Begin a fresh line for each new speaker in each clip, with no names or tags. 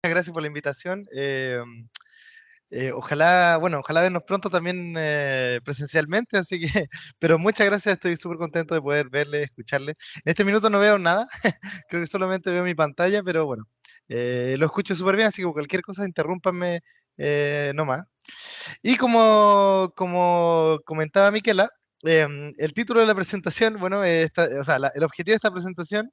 gracias por la invitación. Ojalá, bueno, ojalá vernos pronto también presencialmente, así que, pero muchas gracias, estoy súper contento de poder verle, escucharle. En este minuto no veo nada, creo que solamente veo mi pantalla, pero bueno, lo escucho súper bien, así que cualquier cosa interrúmpanme nomás. Y como comentaba Miquela, el título de la presentación, bueno, o sea, el objetivo de esta presentación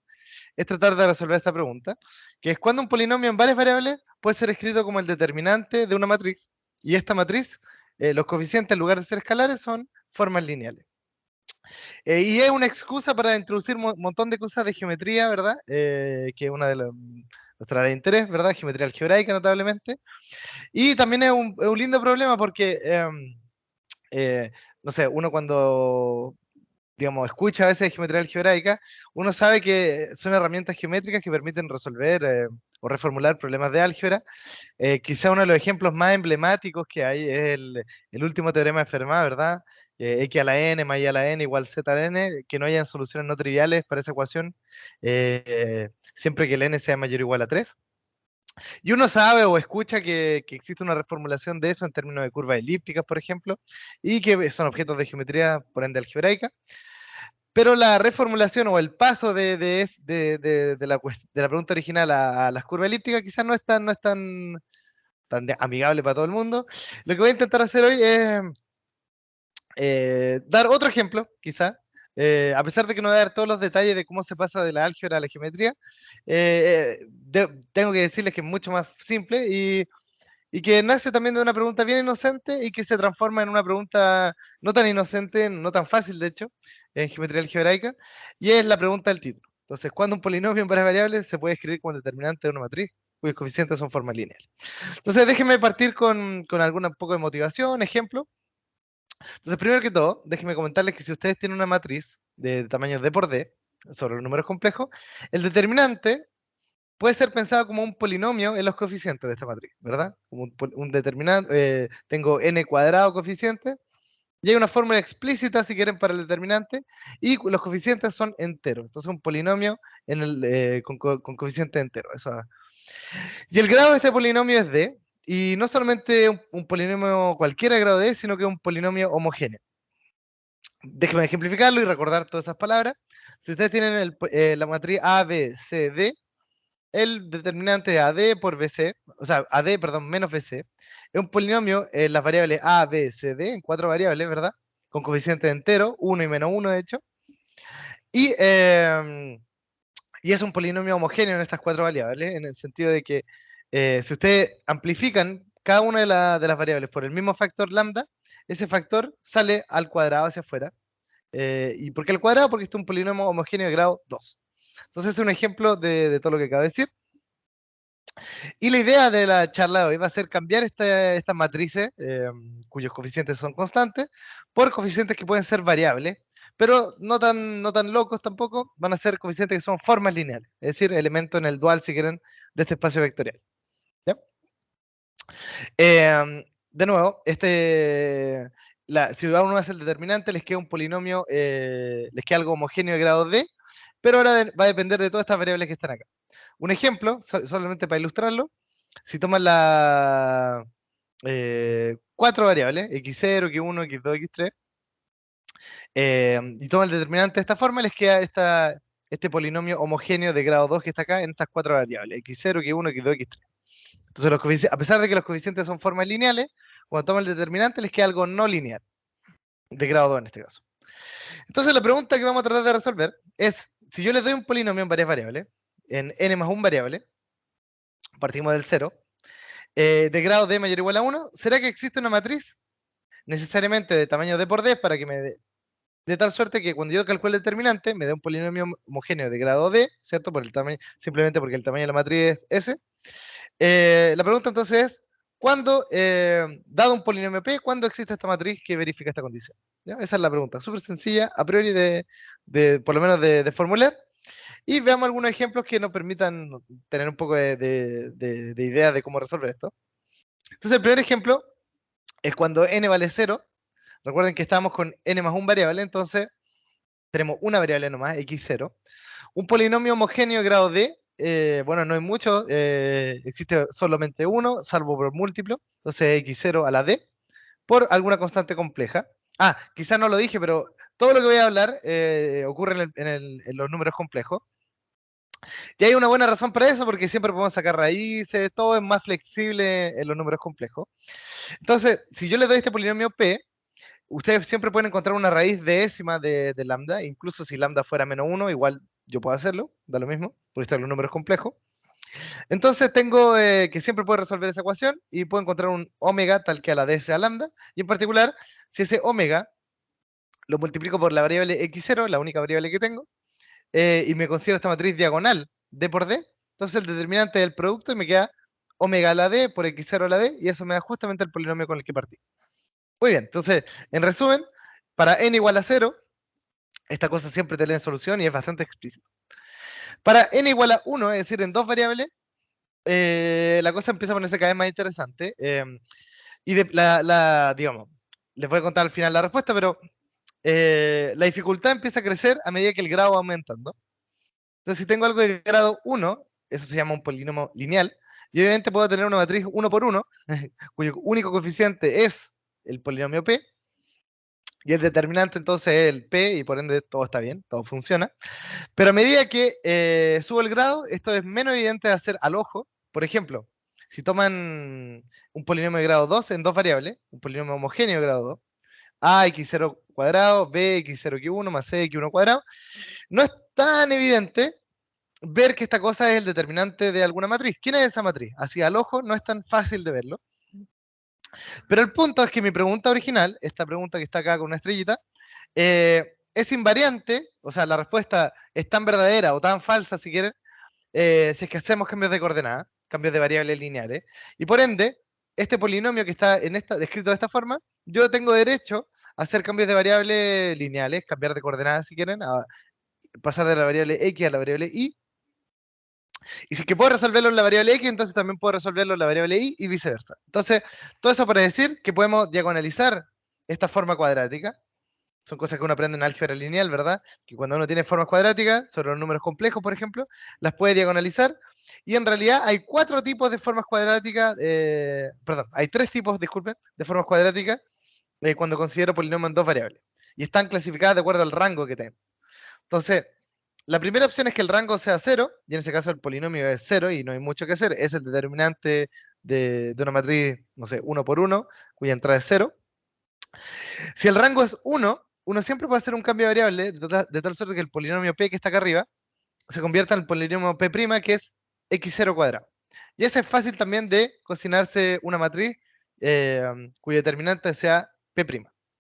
es tratar de resolver esta pregunta, que es cuando un polinomio en varias variables puede ser escrito como el determinante de una matriz, y esta matriz, los coeficientes en lugar de ser escalares son formas lineales. Y es una excusa para introducir un montón de cosas de geometría, ¿verdad? Que es una de nuestras áreas de interés, ¿verdad? Geometría algebraica, notablemente. Y también es un lindo problema porque, eh, no sé, uno cuando digamos, escucha a veces de geometría algebraica, uno sabe que son herramientas geométricas que permiten resolver o reformular problemas de álgebra. Quizá uno de los ejemplos más emblemáticos que hay es el último teorema de Fermat, ¿verdad? X a la n más y a la n igual z a la n, que no hayan soluciones no triviales para esa ecuación, siempre que el n sea mayor o igual a 3. Y uno sabe o escucha que existe una reformulación de eso en términos de curvas elípticas, por ejemplo, y que son objetos de geometría, por ende algebraica. Pero la reformulación o el paso de la pregunta original a las curvas elípticas quizás no es tan amigable para todo el mundo. Lo que voy a intentar hacer hoy es dar otro ejemplo, quizá, a pesar de que no voy a dar todos los detalles de cómo se pasa de la álgebra a la geometría, tengo que decirles que es mucho más simple y que nace también de una pregunta bien inocente y que se transforma en una pregunta no tan inocente, no tan fácil, de hecho, en geometría algebraica, y es la pregunta del título. Entonces, ¿cuándo un polinomio en varias variables se puede escribir como determinante de una matriz cuyos coeficientes son formas lineales? Entonces, déjenme partir con un poco de motivación, ejemplo. Entonces, primero que todo, déjenme comentarles que si ustedes tienen una matriz de tamaño D por D, sobre los números complejos, el determinante puede ser pensado como un polinomio en los coeficientes de esta matriz, ¿verdad? Como un determinante, tengo n cuadrado coeficientes, y hay una fórmula explícita, si quieren, para el determinante, y los coeficientes son enteros. Entonces, un polinomio con coeficiente entero. Y el grado de este polinomio es d, y no solamente un polinomio cualquiera de grado d, sino que un polinomio homogéneo. Déjenme ejemplificarlo y recordar todas esas palabras. Si ustedes tienen la matriz A, B, C, D, el determinante de AD por BC, o sea, AD, perdón, menos BC, es un polinomio en las variables A, B, C, D, en 4 variables, ¿verdad? Con coeficientes enteros, 1 y menos 1, de hecho. Y, eh, y es un polinomio homogéneo en estas 4 variables, en el sentido de que si ustedes amplifican cada una de las variables por el mismo factor lambda, ese factor sale al cuadrado hacia afuera. ¿Y por qué al cuadrado? Porque este es un polinomio homogéneo de grado 2. Entonces es un ejemplo de todo lo que acabo de decir. Y la idea de la charla de hoy va a ser cambiar estas matrices, cuyos coeficientes son constantes, por coeficientes que pueden ser variables, pero no tan locos tampoco, van a ser coeficientes que son formas lineales, es decir, elementos en el dual, si quieren, de este espacio vectorial. ¿Ya? De nuevo, si uno hace el determinante, les queda un polinomio, les queda algo homogéneo de grado D, pero ahora va a depender de todas estas variables que están acá. Un ejemplo, solamente para ilustrarlo, si toman las 4 variables, x0, x1, x2, x3, y toman el determinante de esta forma, les queda este polinomio homogéneo de grado 2 que está acá en estas 4 variables, x0, x1, x2, x3. Entonces, a pesar de que los coeficientes son formas lineales, cuando toman el determinante les queda algo no lineal, de grado 2 en este caso. Entonces, la pregunta que vamos a tratar de resolver es, si yo les doy un polinomio en varias variables, en n más 1 variable, partimos del 0, de grado d mayor o igual a 1, ¿será que existe una matriz necesariamente de tamaño d por d para que me dé de tal suerte que cuando yo calcule el determinante me dé un polinomio homogéneo de grado d, ¿cierto? Por el tamaño, simplemente porque el tamaño de la matriz es s. La pregunta entonces es, dado un polinomio p, ¿cuándo existe esta matriz que verifica esta condición? ¿Ya? Esa es la pregunta, súper sencilla, a priori por lo menos de formular. Y veamos algunos ejemplos que nos permitan tener un poco de idea de cómo resolver esto. Entonces, el primer ejemplo es cuando n vale 0. Recuerden que estamos con n más un variable, entonces tenemos una variable nomás, x0. Un polinomio homogéneo de grado d bueno, no hay mucho, existe solamente uno, salvo por múltiplo, entonces x0 a la d, por alguna constante compleja. Ah, quizás no lo dije, pero todo lo que voy a hablar ocurre en los números complejos. Y hay una buena razón para eso, porque siempre podemos sacar raíces, todo es más flexible en los números complejos. Entonces, si yo le doy este polinomio p, ustedes siempre pueden encontrar una raíz décima de lambda, incluso si lambda fuera menos 1, igual yo puedo hacerlo, da lo mismo, porque están los números complejos. Entonces tengo que siempre puedo resolver esa ecuación y puedo encontrar un omega tal que a la d sea lambda, y en particular, si ese omega lo multiplico por la variable x0, la única variable que tengo, y me considero esta matriz diagonal d por d, entonces el determinante del producto y me queda omega a la d por x0 a la d, y eso me da justamente el polinomio con el que partí. Muy bien, entonces, en resumen, para n igual a 0, esta cosa siempre tiene solución y es bastante explícito. Para n igual a 1, es decir, en dos variables, la cosa empieza a ponerse cada vez más interesante. Y digamos, les voy a contar al final la respuesta, pero la dificultad empieza a crecer a medida que el grado va aumentando. Entonces, si tengo algo de grado 1, eso se llama un polinomio lineal, y obviamente puedo tener una matriz 1 por 1, cuyo único coeficiente es el polinomio P, y el determinante entonces es el P, y por ende todo está bien, todo funciona. Pero a medida que subo el grado, esto es menos evidente de hacer al ojo. Por ejemplo, si toman un polinomio de grado 2 en dos variables, un polinomio homogéneo de grado 2, a x0 cuadrado, b x0 x1 más c x1 cuadrado, no es tan evidente ver que esta cosa es el determinante de alguna matriz. ¿Quién es esa matriz? Así al ojo no es tan fácil de verlo. Pero el punto es que mi pregunta original, esta pregunta que está acá con una estrellita, es invariante, o sea, la respuesta es tan verdadera o tan falsa, si quieren, si es que hacemos cambios de coordenadas, cambios de variables lineales, y por ende, este polinomio que está descrito de esta forma, yo tengo derecho a hacer cambios de variables lineales, cambiar de coordenadas si quieren, a pasar de la variable x a la variable y si es que puedo resolverlo en la variable x, entonces también puedo resolverlo en la variable y viceversa. Entonces, todo eso para decir que podemos diagonalizar esta forma cuadrática. Son cosas que uno aprende en álgebra lineal, ¿verdad? Que cuando uno tiene formas cuadráticas, sobre los números complejos, por ejemplo, las puede diagonalizar. Y en realidad hay cuatro tipos de formas cuadráticas, perdón, hay tres tipos, disculpen, de formas cuadráticas cuando considero polinomio en dos variables. Y están clasificadas de acuerdo al rango que tengo. Entonces, la primera opción es que el rango sea cero, y en ese caso el polinomio es cero y no hay mucho que hacer. Es el determinante de una matriz, no sé, 1 por 1, cuya entrada es cero. Si el rango es 1, uno siempre puede hacer un cambio de variable de tal suerte que el polinomio p que está acá arriba se convierta en el polinomio p', que es x0 cuadrado. Y ese es fácil también de cocinarse una matriz cuyo determinante sea p'.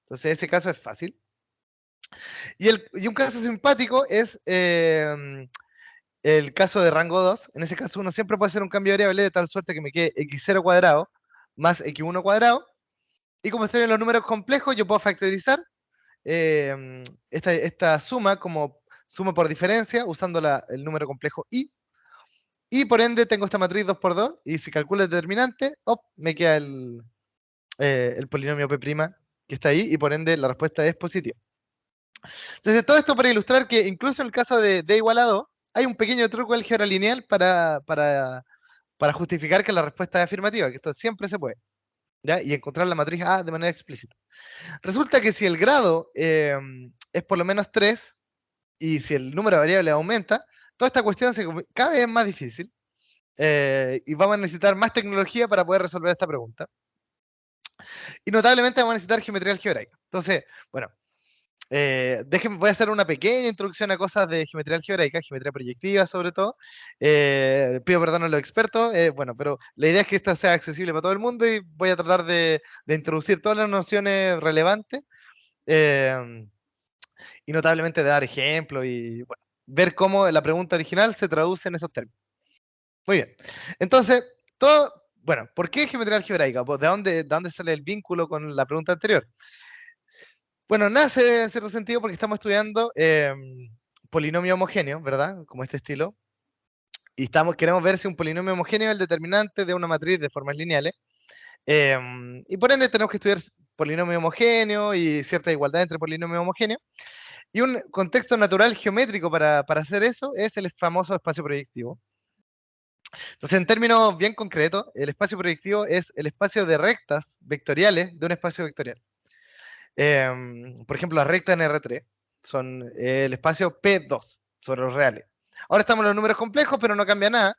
Entonces, ese caso es fácil. Y un caso simpático es el caso de rango 2. En ese caso, uno siempre puede hacer un cambio de variable de tal suerte que me quede x0 cuadrado más x1 cuadrado. Y como estoy en los números complejos, yo puedo factorizar esta suma como suma por diferencia usando el número complejo i. Y por ende tengo esta matriz 2 por 2. Y si calculo el determinante, me queda el polinomio p' que está ahí. Y por ende la respuesta es positiva. Entonces, todo esto para ilustrar que incluso en el caso de d igual a 2, hay un pequeño truco de álgebra lineal para justificar que la respuesta es afirmativa, que esto siempre se puede, ¿ya? Y encontrar la matriz A de manera explícita. Resulta que si el grado es por lo menos 3, y si el número de variables aumenta, toda esta cuestión cada vez es más difícil, y vamos a necesitar más tecnología para poder resolver esta pregunta. Y notablemente vamos a necesitar geometría algebraica. Entonces, bueno, voy a hacer una pequeña introducción a cosas de geometría algebraica, geometría proyectiva sobre todo. Pido perdón a los expertos, bueno, pero la idea es que esto sea accesible para todo el mundo y voy a tratar de introducir todas las nociones relevantes y notablemente de dar ejemplos y bueno, ver cómo la pregunta original se traduce en esos términos. Muy bien. Entonces, bueno, ¿por qué geometría algebraica? Pues, ¿de dónde sale el vínculo con la pregunta anterior? Bueno, nace en cierto sentido porque estamos estudiando polinomio homogéneo, ¿verdad? Como este estilo. Y queremos ver si un polinomio homogéneo es el determinante de una matriz de formas lineales. Y por ende tenemos que estudiar polinomio homogéneo y cierta igualdad entre polinomio homogéneo. Y un contexto natural geométrico para hacer eso es el famoso espacio proyectivo. Entonces, en términos bien concretos, el espacio proyectivo es el espacio de rectas vectoriales de un espacio vectorial. Por ejemplo, las rectas en R3 son el espacio P2 sobre los reales. Ahora estamos en los números complejos, pero no cambia nada.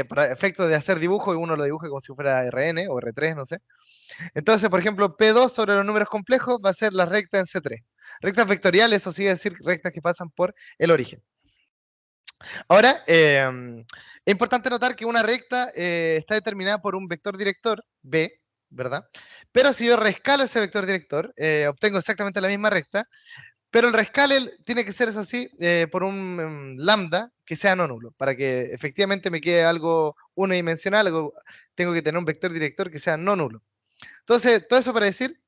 Para efectos de hacer dibujo, y uno lo dibuje como si fuera Rn o R3, no sé. Entonces, por ejemplo, P2 sobre los números complejos va a ser la recta en C3. Rectas vectoriales, eso sí, es decir, rectas que pasan por el origen. Ahora, es importante notar que una recta está determinada por un vector director, B, ¿verdad? Pero si yo rescalo ese vector director, obtengo exactamente la misma recta, pero el rescale tiene que ser, eso sí, por un lambda que sea no nulo. Para que efectivamente me quede algo unidimensional, tengo que tener un vector director que sea no nulo. Entonces, todo eso para decir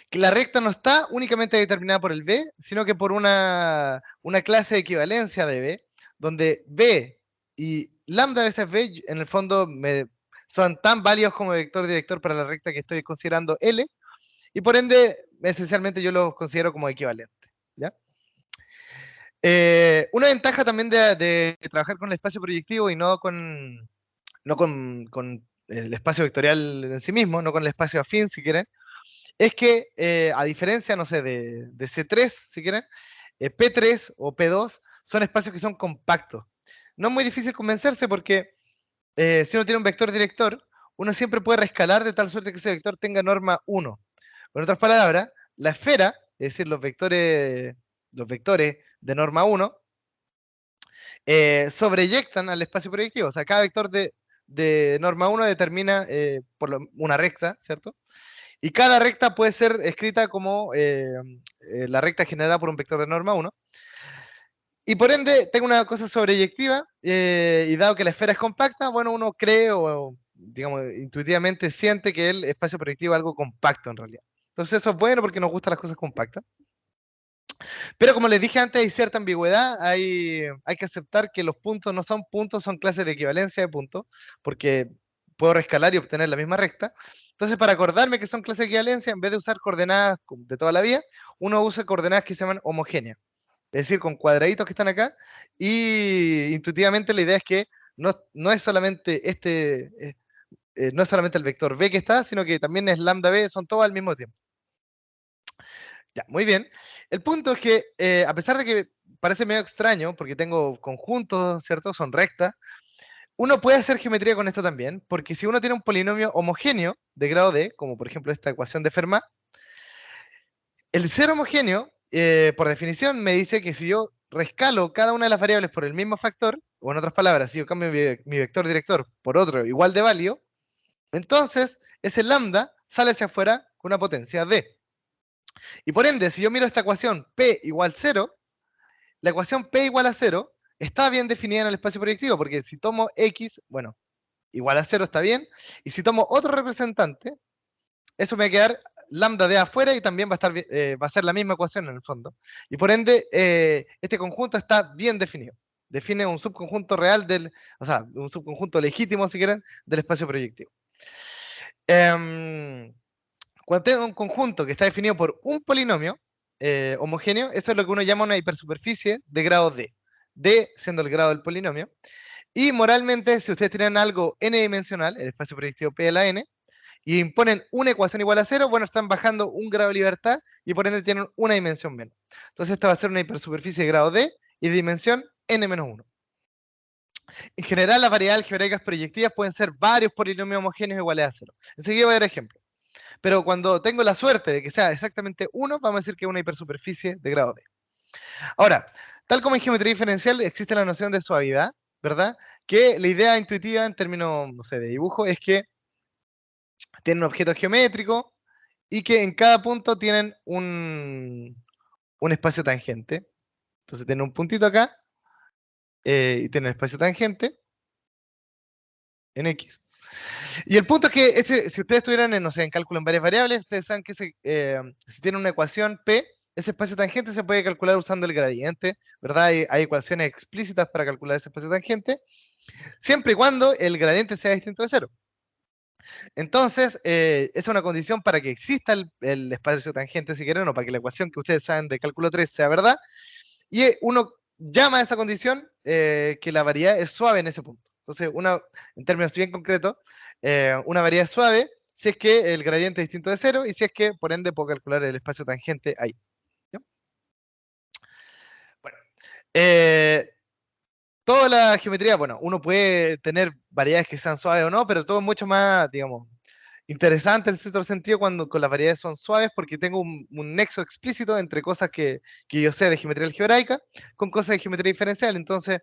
que la recta no está únicamente determinada por el B, sino que por una clase de equivalencia de B, donde B y lambda veces B en el fondo son tan válidos como vector director para la recta que estoy considerando L, y por ende, esencialmente yo los considero como equivalentes. ¿Ya? Una ventaja también de trabajar con el espacio proyectivo y no con el espacio vectorial en sí mismo, no con el espacio afín, si quieren, es que, a diferencia, no sé, de C3, si quieren, P3 o P2 son espacios que son compactos. No es muy difícil convencerse porque si uno tiene un vector director, uno siempre puede rescalar de tal suerte que ese vector tenga norma 1. Con otras palabras, la esfera, es decir, los vectores de norma 1, sobreyectan al espacio proyectivo. O sea, cada vector de norma 1 determina una recta, ¿cierto? Y cada recta puede ser escrita como la recta generada por un vector de norma 1. Y por ende, tengo una cosa sobreyectiva, y dado que la esfera es compacta, bueno, uno cree o, digamos, intuitivamente siente que el espacio proyectivo es algo compacto en realidad. Entonces eso es bueno porque nos gustan las cosas compactas. Pero como les dije antes, hay cierta ambigüedad, hay que aceptar que los puntos no son puntos, son clases de equivalencia de puntos, porque puedo rescalar y obtener la misma recta. Entonces, para acordarme que son clases de equivalencia, en vez de usar coordenadas de toda la vida, uno usa coordenadas que se llaman homogéneas, es decir, con cuadraditos que están acá, y intuitivamente la idea es que no es solamente no es solamente el vector b que está, sino que también es lambda b, son todos al mismo tiempo. Ya, muy bien. El punto es que, a pesar de que parece medio extraño, porque tengo conjuntos, ¿cierto? Son rectas, uno puede hacer geometría con esto también, porque si uno tiene un polinomio homogéneo de grado D, como por ejemplo esta ecuación de Fermat, el ser homogéneo, por definición, me dice que si yo rescalo cada una de las variables por el mismo factor, o en otras palabras, si yo cambio mi vector director por otro igual de válido, entonces ese lambda sale hacia afuera con una potencia D. Y por ende, si yo miro esta ecuación P igual 0, la ecuación P igual a 0 está bien definida en el espacio proyectivo, porque si tomo X, bueno, igual a 0 está bien, y si tomo otro representante, eso me va a quedar lambda de afuera y también va a ser la misma ecuación en el fondo. Y por ende, este conjunto está bien definido. Define un subconjunto real o sea, un subconjunto legítimo, si quieren, del espacio proyectivo. Cuando tengo un conjunto que está definido por un polinomio homogéneo, eso es lo que uno llama una hipersuperficie de grado D. D siendo el grado del polinomio. Y moralmente, si ustedes tienen algo n-dimensional, el espacio proyectivo P de la n, y imponen una ecuación igual a 0, bueno, están bajando un grado de libertad y por ende tienen una dimensión menos. Entonces esta va a ser una hipersuperficie de grado D y de dimensión n-1. En general, las variedades algebraicas proyectivas pueden ser varios polinomios homogéneos iguales a 0. Enseguida voy a dar ejemplo. Pero cuando tengo la suerte de que sea exactamente 1, vamos a decir que es una hipersuperficie de grado D. Ahora, tal como en geometría diferencial existe la noción de suavidad, ¿verdad? Que la idea intuitiva en términos, no sé, de dibujo es que tienen un objeto geométrico y que en cada punto tienen un espacio tangente. Entonces tienen un puntito acá y tienen espacio tangente en X. Y el punto es que si ustedes estuvieran en, no sé, en cálculo en varias variables, ustedes saben que si tienen una ecuación P, ese espacio tangente se puede calcular usando el gradiente, ¿verdad? Hay ecuaciones explícitas para calcular ese espacio tangente, siempre y cuando el gradiente sea distinto de cero. Entonces, esa es una condición para que exista el espacio tangente, si quieren, o para que la ecuación que ustedes saben de cálculo 3 sea verdad. Y uno llama a esa condición que la variedad es suave en ese punto. Entonces, en términos bien concretos, una variedad es suave si es que el gradiente es distinto de cero y si es que, por ende, puedo calcular el espacio tangente ahí. ¿Ya? Bueno, eh, toda la geometría, bueno, uno puede tener variedades que sean suaves o no, pero todo es mucho más, digamos, interesante en cierto sentido cuando con las variedades son suaves porque tengo un nexo explícito entre cosas que yo sé de geometría algebraica con cosas de geometría diferencial. Entonces,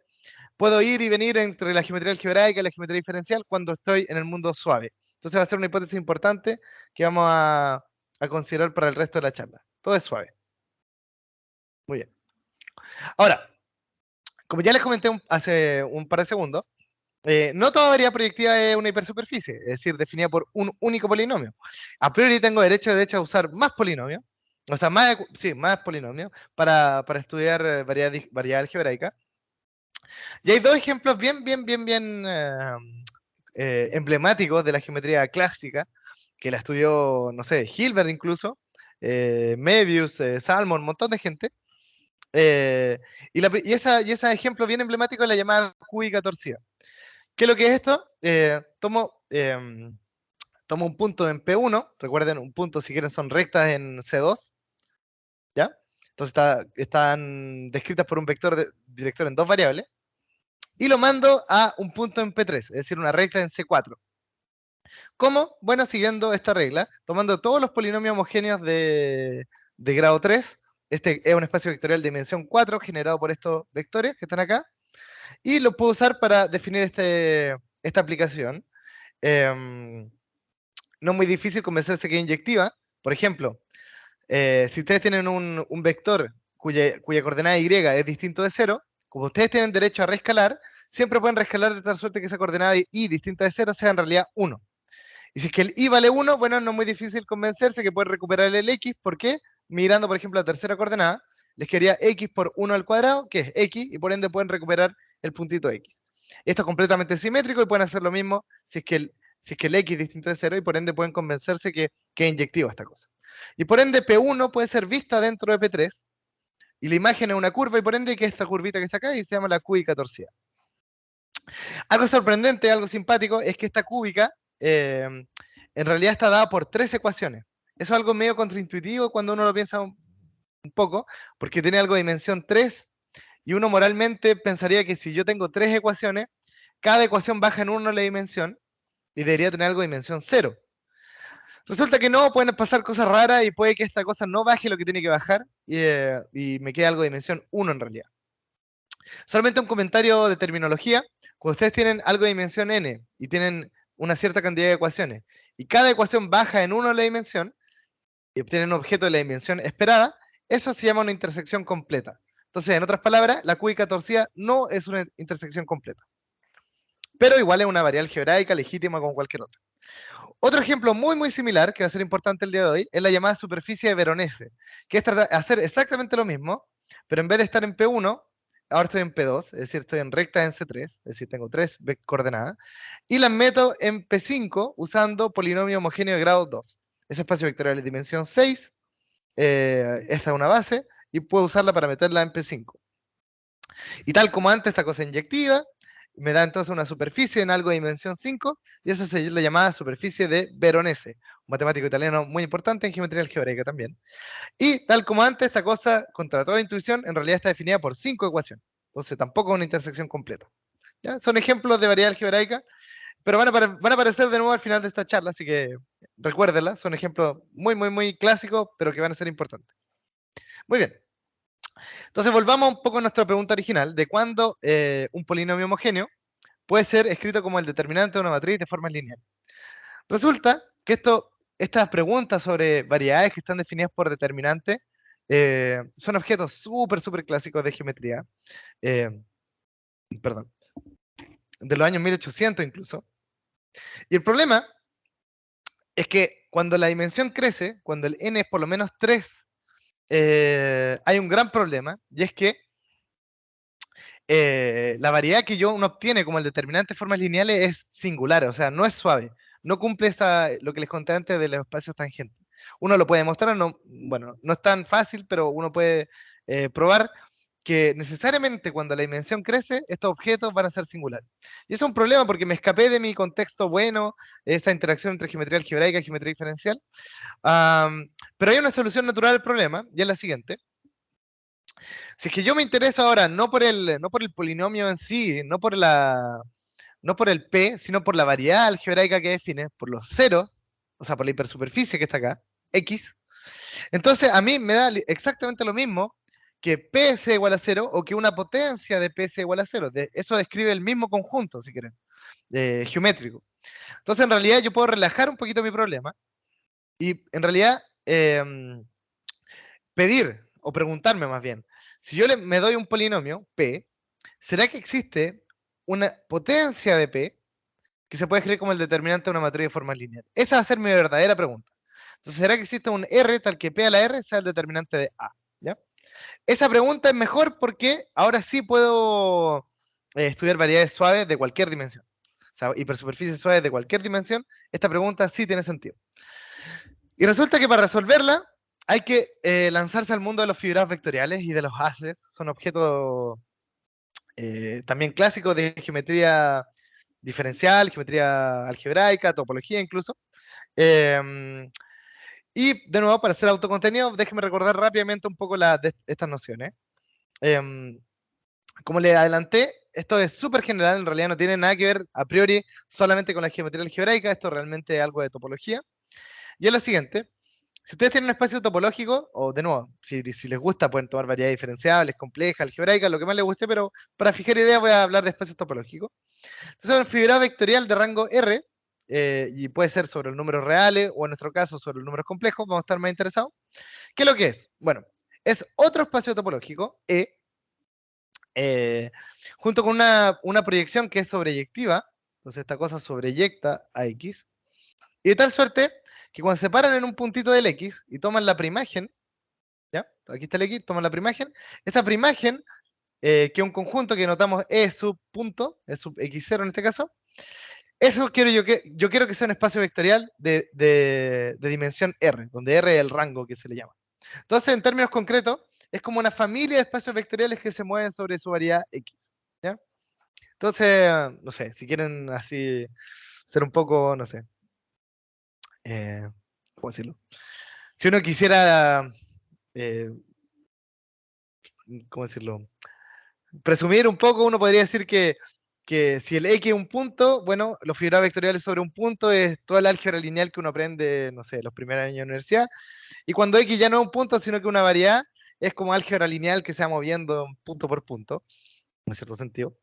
puedo ir y venir entre la geometría algebraica y la geometría diferencial cuando estoy en el mundo suave. Entonces va a ser una hipótesis importante que vamos a considerar para el resto de la charla. Todo es suave. Muy bien. Ahora, como ya les comenté hace un par de segundos, no toda variedad proyectiva es una hipersuperficie, es decir, definida por un único polinomio. A priori tengo derecho, de hecho, a usar más polinomios, o sea, más polinomios para estudiar variedad algebraica. Y hay dos ejemplos bien emblemáticos de la geometría clásica, que la estudió, no sé, Hilbert incluso, Möbius, Salmon, un montón de gente. Y ese ejemplo bien emblemático es la llamada cúbica torcida. ¿Qué es lo que es esto? Tomo un punto en P1, recuerden, un punto si quieren son rectas en C2, ¿ya? Entonces están descritas por un director en dos variables, y lo mando a un punto en P3, es decir, una recta en C4. ¿Cómo? Bueno, siguiendo esta regla, tomando todos los polinomios homogéneos de grado 3, este es un espacio vectorial de dimensión 4 generado por estos vectores que están acá, y lo puedo usar para definir esta aplicación. No es muy difícil convencerse que es inyectiva. Por ejemplo, si ustedes tienen un vector cuya coordenada y es distinto de 0, como ustedes tienen derecho a reescalar, siempre pueden reescalar de tal suerte que esa coordenada y distinta de 0 sea en realidad 1. Y si es que el i vale 1, bueno, no es muy difícil convencerse que pueden recuperar el x, porque mirando, por ejemplo, la tercera coordenada, les quedaría x por 1 al cuadrado, que es x, y por ende pueden recuperar el puntito x. Esto es completamente simétrico y pueden hacer lo mismo si es que el x es distinto de 0, y por ende pueden convencerse que es inyectiva esta cosa. Y por ende P1 puede ser vista dentro de P3, y la imagen es una curva, y por ende que esta curvita que está acá y se llama la cúbica torcida. Algo sorprendente, algo simpático, es que esta cúbica en realidad está dada por 3 ecuaciones. Eso es algo medio contraintuitivo cuando uno lo piensa un poco, porque tiene algo de dimensión 3, y uno moralmente pensaría que si yo tengo 3 ecuaciones, cada ecuación baja en 1 la dimensión, y debería tener algo de dimensión 0. Resulta que no, pueden pasar cosas raras y puede que esta cosa no baje lo que tiene que bajar, y me quede algo de dimensión 1 en realidad. Solamente un comentario de terminología. Cuando ustedes tienen algo de dimensión n y tienen una cierta cantidad de ecuaciones, y cada ecuación baja en 1 la dimensión, y obtienen un objeto de la dimensión esperada, eso se llama una intersección completa. Entonces, en otras palabras, la cúbica torcida no es una intersección completa. Pero igual es una variable algebraica legítima como cualquier otra. Otro ejemplo muy similar, que va a ser importante el día de hoy, es la llamada superficie de Veronese, que es hacer exactamente lo mismo, pero en vez de estar en P1, ahora estoy en P2, es decir, estoy en recta en C3, es decir, tengo 3 coordenadas, y las meto en P5 usando polinomio homogéneo de grado 2. Ese espacio vectorial es dimensión 6, esta es una base, y puedo usarla para meterla en P5. Y tal como antes, esta cosa inyectiva me da entonces una superficie en algo de dimensión 5, y esa es la llamada superficie de Veronese, un matemático italiano muy importante en geometría algebraica también. Y tal como antes, esta cosa, contra toda intuición, en realidad está definida por 5 ecuaciones. Entonces tampoco es una intersección completa. ¿Ya? Son ejemplos de variedad algebraica, pero van a aparecer de nuevo al final de esta charla, así que recuérdenla. Son ejemplos muy clásicos, pero que van a ser importantes. Muy bien. Entonces volvamos un poco a nuestra pregunta original de cuándo un polinomio homogéneo puede ser escrito como el determinante de una matriz de forma lineal. Resulta que estas preguntas sobre variedades que están definidas por determinante son objetos súper clásicos de geometría, eh, perdón, de los años 1800 incluso. Y el problema es que cuando la dimensión crece, cuando el n es por lo menos 3, hay un gran problema, y es que la variedad que uno obtiene como el determinante de formas lineales es singular, o sea, no es suave, no cumple lo que les conté antes de los espacios tangentes. Uno lo puede demostrar, no, bueno, no es tan fácil, pero uno puede probar que necesariamente cuando la dimensión crece, estos objetos van a ser singulares. Y eso es un problema porque me escapé de mi contexto bueno, de esta interacción entre geometría algebraica y geometría diferencial. Pero hay una solución natural al problema, y es la siguiente. Si es que yo me intereso ahora no por el polinomio en sí, no por el P, sino por la variedad algebraica que define, por los ceros, o sea, por la hipersuperficie que está acá, X, entonces a mí me da exactamente lo mismo que P sea igual a 0 o que una potencia de P sea igual a 0. Eso describe el mismo conjunto, si quieren, geométrico. Entonces, en realidad, yo puedo relajar un poquito mi problema y, en realidad, pedir o preguntarme más bien, si yo me doy un polinomio, P, ¿será que existe una potencia de P que se puede escribir como el determinante de una matriz de forma lineal? Esa va a ser mi verdadera pregunta. Entonces, ¿será que existe un R tal que P a la R sea el determinante de A? ¿Ya? Esa pregunta es mejor porque ahora sí puedo estudiar variedades suaves de cualquier dimensión. O sea, hipersuperficies suaves de cualquier dimensión. Esta pregunta sí tiene sentido. Y resulta que para resolverla hay que lanzarse al mundo de los fibrados vectoriales y de los haces. Son objetos también clásicos de geometría diferencial, geometría algebraica, topología incluso. Y de nuevo, para ser autocontenido, déjenme recordar rápidamente un poco estas nociones. Como le adelanté, esto es súper general, en realidad no tiene nada que ver a priori solamente con la geometría algebraica, esto realmente es algo de topología. Y es lo siguiente, si ustedes tienen un espacio topológico, o de nuevo, si les gusta pueden tomar variedades diferenciables, complejas, algebraicas, lo que más les guste, pero para fijar ideas voy a hablar de espacios topológicos. Entonces, un fibrado vectorial de rango R, y puede ser sobre los números reales, o en nuestro caso sobre los números complejos, vamos a estar más interesados. ¿Qué es lo que es? Bueno, es otro espacio topológico, E, junto con una proyección que es sobreyectiva, entonces esta cosa sobreyecta a X, y de tal suerte que cuando se paran en un puntito del X y toman la preimagen, ¿ya? Aquí está el X, toman la preimagen, esa preimagen, que es un conjunto que notamos E sub punto, E sub X0 en este caso, eso quiero yo quiero que sea un espacio vectorial de dimensión R, donde R es el rango que se le llama. Entonces, en términos concretos, es como una familia de espacios vectoriales que se mueven sobre su variedad X. ¿Ya? Entonces, no sé, si quieren así ser un poco, no sé, ¿cómo decirlo? Si uno quisiera, eh, ¿cómo decirlo? Presumir un poco, uno podría decir que si el X es un punto, bueno, los fibrados vectoriales sobre un punto es toda la álgebra lineal que uno aprende, no sé, los primeros años de universidad. Y cuando X ya no es un punto, sino que una variedad, es como álgebra lineal que se va moviendo punto por punto, en cierto sentido.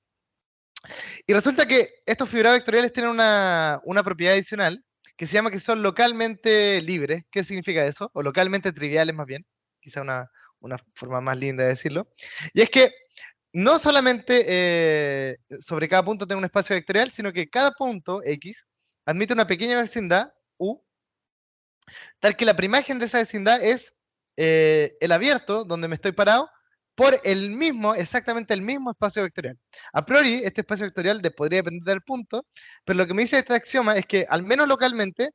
Y resulta que estos fibrados vectoriales tienen una propiedad adicional que se llama que son localmente libres. ¿Qué significa eso? O localmente triviales más bien. Quizá una forma más linda de decirlo. Y es que no solamente sobre cada punto tengo un espacio vectorial, sino que cada punto X admite una pequeña vecindad U, tal que la preimagen de esa vecindad es el abierto, donde me estoy parado, por exactamente el mismo espacio vectorial. A priori, este espacio vectorial podría depender del punto, pero lo que me dice este axioma es que, al menos localmente,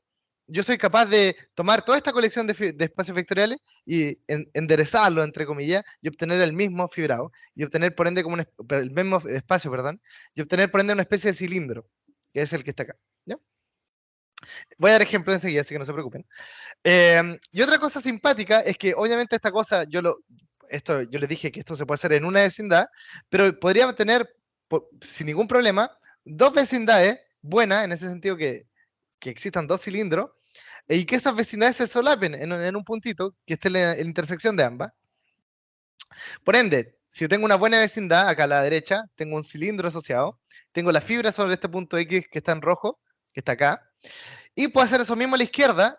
yo soy capaz de tomar toda esta colección de espacios vectoriales y enderezarlo, entre comillas, y obtener el mismo fibrado, y obtener, por ende, como el mismo espacio, perdón, y obtener, por ende, una especie de cilindro, que es el que está acá. ¿Ya? Voy a dar ejemplos enseguida, así que no se preocupen. Y otra cosa simpática es que obviamente esta cosa, yo les dije que esto se puede hacer en una vecindad, pero podría tener, sin ningún problema, dos vecindades buenas, en ese sentido que existan dos cilindros, y que esas vecindades se solapen en un puntito que esté en la intersección de ambas. Por ende, si yo tengo una buena vecindad, acá a la derecha, tengo un cilindro asociado, tengo la fibra sobre este punto X que está en rojo, que está acá, y puedo hacer eso mismo a la izquierda,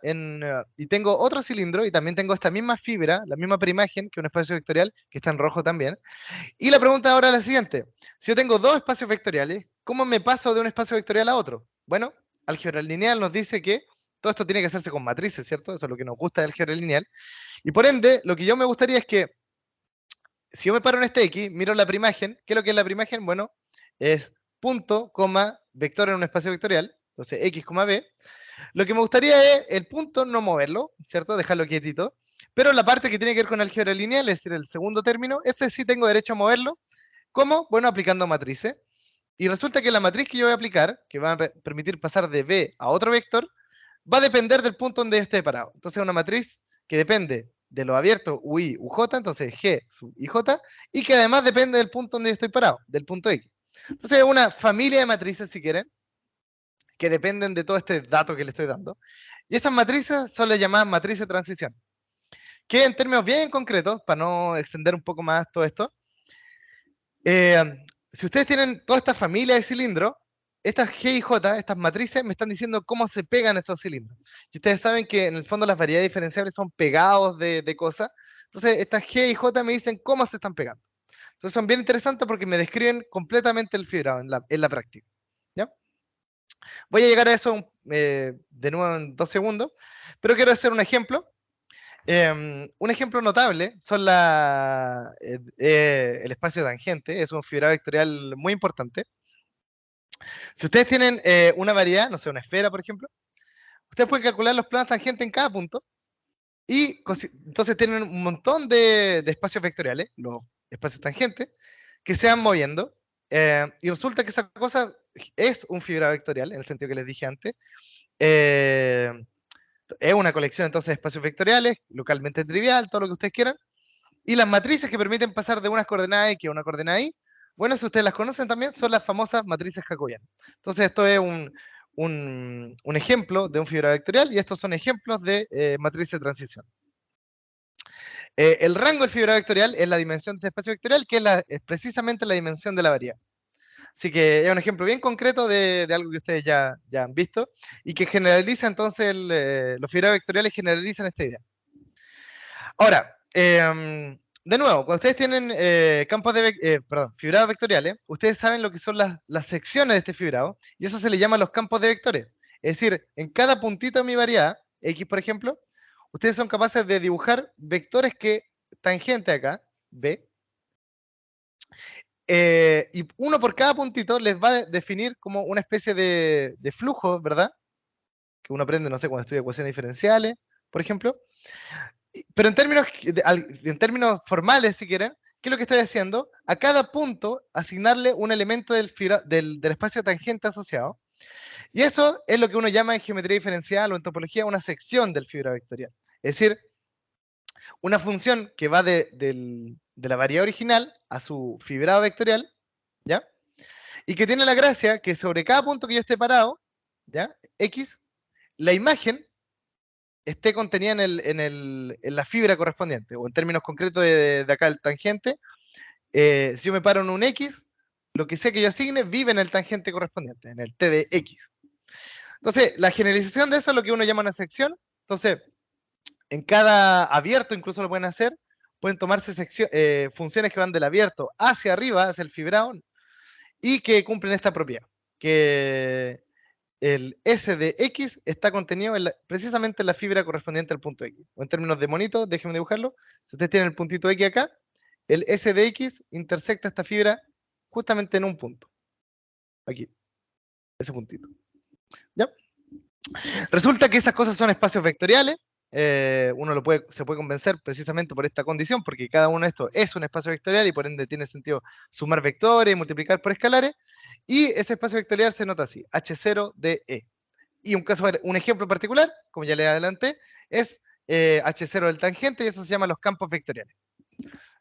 y tengo otro cilindro, y también tengo esta misma fibra, la misma preimagen, que un espacio vectorial, que está en rojo también. Y la pregunta ahora es la siguiente. Si yo tengo dos espacios vectoriales, ¿cómo me paso de un espacio vectorial a otro? Bueno, álgebra lineal nos dice que todo esto tiene que hacerse con matrices, ¿cierto? Eso es lo que nos gusta del álgebra lineal. Y por ende, lo que yo me gustaría es que, si yo me paro en este X, miro la preimagen, ¿qué es lo que es la preimagen? Bueno, es punto, coma, vector en un espacio vectorial, entonces X, B. Lo que me gustaría es el punto no moverlo, ¿cierto? Dejarlo quietito. Pero la parte que tiene que ver con álgebra lineal, es decir, el segundo término, este sí tengo derecho a moverlo. ¿Cómo? Bueno, aplicando matrices. Y resulta que la matriz que yo voy a aplicar, que va a permitir pasar de B a otro vector, va a depender del punto donde yo esté parado. Entonces, es una matriz que depende de los abiertos UI, UJ, entonces G sub IJ, y que además depende del punto donde yo estoy parado, del punto X. Entonces, es una familia de matrices, si quieren, que dependen de todo este dato que le estoy dando. Y estas matrices son las llamadas matrices de transición, que en términos bien concretos, para no extender un poco más todo esto, si ustedes tienen toda esta familia de cilindros, estas G y J, estas matrices, me están diciendo cómo se pegan estos cilindros. Y ustedes saben que en el fondo las variedades diferenciables son pegados de cosas. Entonces, estas G y J me dicen cómo se están pegando. Entonces, son bien interesantes porque me describen completamente el fibrado en la práctica. ¿Ya? Voy a llegar a eso de nuevo en 2 segundos, pero quiero hacer un ejemplo. Un ejemplo notable son el espacio tangente, es un fibrado vectorial muy importante. Si ustedes tienen una variedad, no sé, una esfera, por ejemplo, ustedes pueden calcular los planos tangentes en cada punto y entonces tienen un montón de espacios vectoriales, los espacios tangentes, que se van moviendo y resulta que esa cosa es un fibrado vectorial, en el sentido que les dije antes. Eh, es una colección entonces de espacios vectoriales, localmente trivial, todo lo que ustedes quieran. Y las matrices que permiten pasar de unas coordenadas X a una coordenada Y, bueno, si ustedes las conocen también, son las famosas matrices jacobianas. Entonces, esto es un ejemplo de un fibrado vectorial y estos son ejemplos de matrices de transición. El rango del fibrado vectorial es la dimensión de este espacio vectorial, que es precisamente la dimensión de la variedad. Así que es un ejemplo bien concreto de algo que ustedes ya han visto y que generaliza entonces, los fibrados vectoriales generalizan esta idea. Ahora, de nuevo, cuando ustedes tienen fibrados vectoriales, ustedes saben lo que son las secciones de este fibrado, y eso se le llama los campos de vectores. Es decir, en cada puntito de mi variedad, X por ejemplo, ustedes son capaces de dibujar vectores que tangente acá, B, y uno por cada puntito les va a definir como una especie de flujo, ¿verdad? Que uno aprende, no sé, cuando estudia ecuaciones diferenciales, por ejemplo. Pero en términos formales, si quieren, ¿qué es lo que estoy haciendo? A cada punto asignarle un elemento del espacio tangente asociado. Y eso es lo que uno llama en geometría diferencial o en topología una sección del fibrado vectorial. Es decir, una función que va de la variedad original a su fibrado vectorial, ¿ya? Y que tiene la gracia que sobre cada punto que yo esté parado, ¿ya? X, la imagen esté contenida en la fibra correspondiente, o en términos concretos de acá el tangente, si yo me paro en un X, lo que sea que yo asigne vive en el tangente correspondiente, en el T de X. Entonces, la generalización de eso es lo que uno llama una sección. Entonces, en cada abierto incluso lo pueden hacer, pueden tomarse funciones que van del abierto hacia arriba, hacia el fibrado, y que cumplen esta propiedad, que el S de X está contenido precisamente en la fibra correspondiente al punto X. O en términos de monito, déjenme dibujarlo. Si ustedes tienen el puntito X acá, el S de X intersecta esta fibra justamente en un punto. Aquí, ese puntito. ¿Ya? Resulta que esas cosas son espacios vectoriales. Uno se puede convencer precisamente por esta condición, porque cada uno de estos es un espacio vectorial y por ende tiene sentido sumar vectores y multiplicar por escalares. Y ese espacio vectorial se nota así, H0 de E. Y un ejemplo particular, como ya le adelanté, es H0 del tangente y eso se llama los campos vectoriales.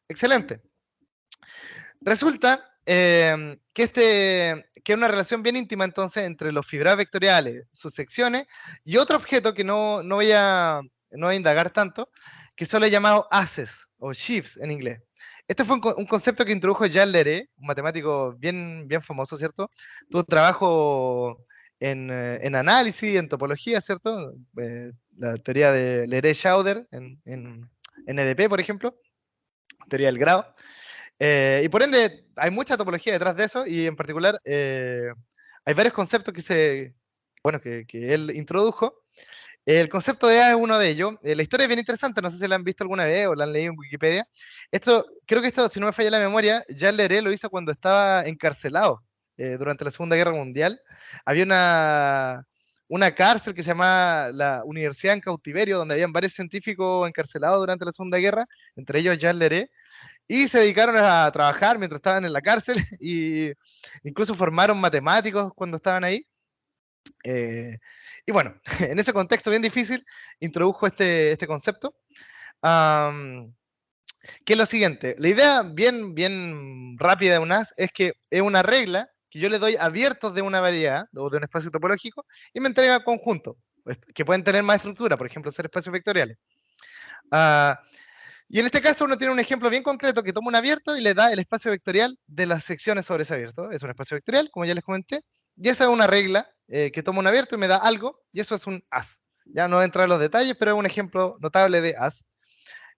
Excelente. Resulta que hay una relación bien íntima entonces entre los fibrados vectoriales, sus secciones, y otro objeto que no voy a indagar tanto, que son los llamados haces o sheaves en inglés. Este fue un concepto que introdujo Jean Leray, un matemático bien famoso, ¿cierto? Tuvo trabajo en análisis, en topología, ¿cierto? La teoría de Leray-Schauder en NDP, por ejemplo, teoría del grado. Y por ende, hay mucha topología detrás de eso, y en particular hay varios conceptos que él introdujo. El concepto de A es uno de ellos. La historia es bien interesante, no sé si la han visto alguna vez o la han leído en Wikipedia. Creo que esto, si no me falla la memoria, Jean Leray lo hizo cuando estaba encarcelado durante la Segunda Guerra Mundial. Había una cárcel que se llama la Universidad en Cautiverio, donde habían varios científicos encarcelados durante la Segunda Guerra, entre ellos Jean Leray, y se dedicaron a trabajar mientras estaban en la cárcel, y incluso formaron matemáticos cuando estaban ahí. Y bueno, en ese contexto bien difícil, introdujo este concepto, que es lo siguiente. La idea bien rápida de UNAS es que es una regla que yo le doy abiertos de una variedad o de un espacio topológico y me entrega conjuntos, que pueden tener más estructura, por ejemplo, ser espacios vectoriales. Y en este caso uno tiene un ejemplo bien concreto que toma un abierto y le da el espacio vectorial de las secciones sobre ese abierto. Es un espacio vectorial, como ya les comenté, y esa es una regla que toma un abierto y me da algo, y eso es un as. Ya no voy a entrar en los detalles, pero es un ejemplo notable de as.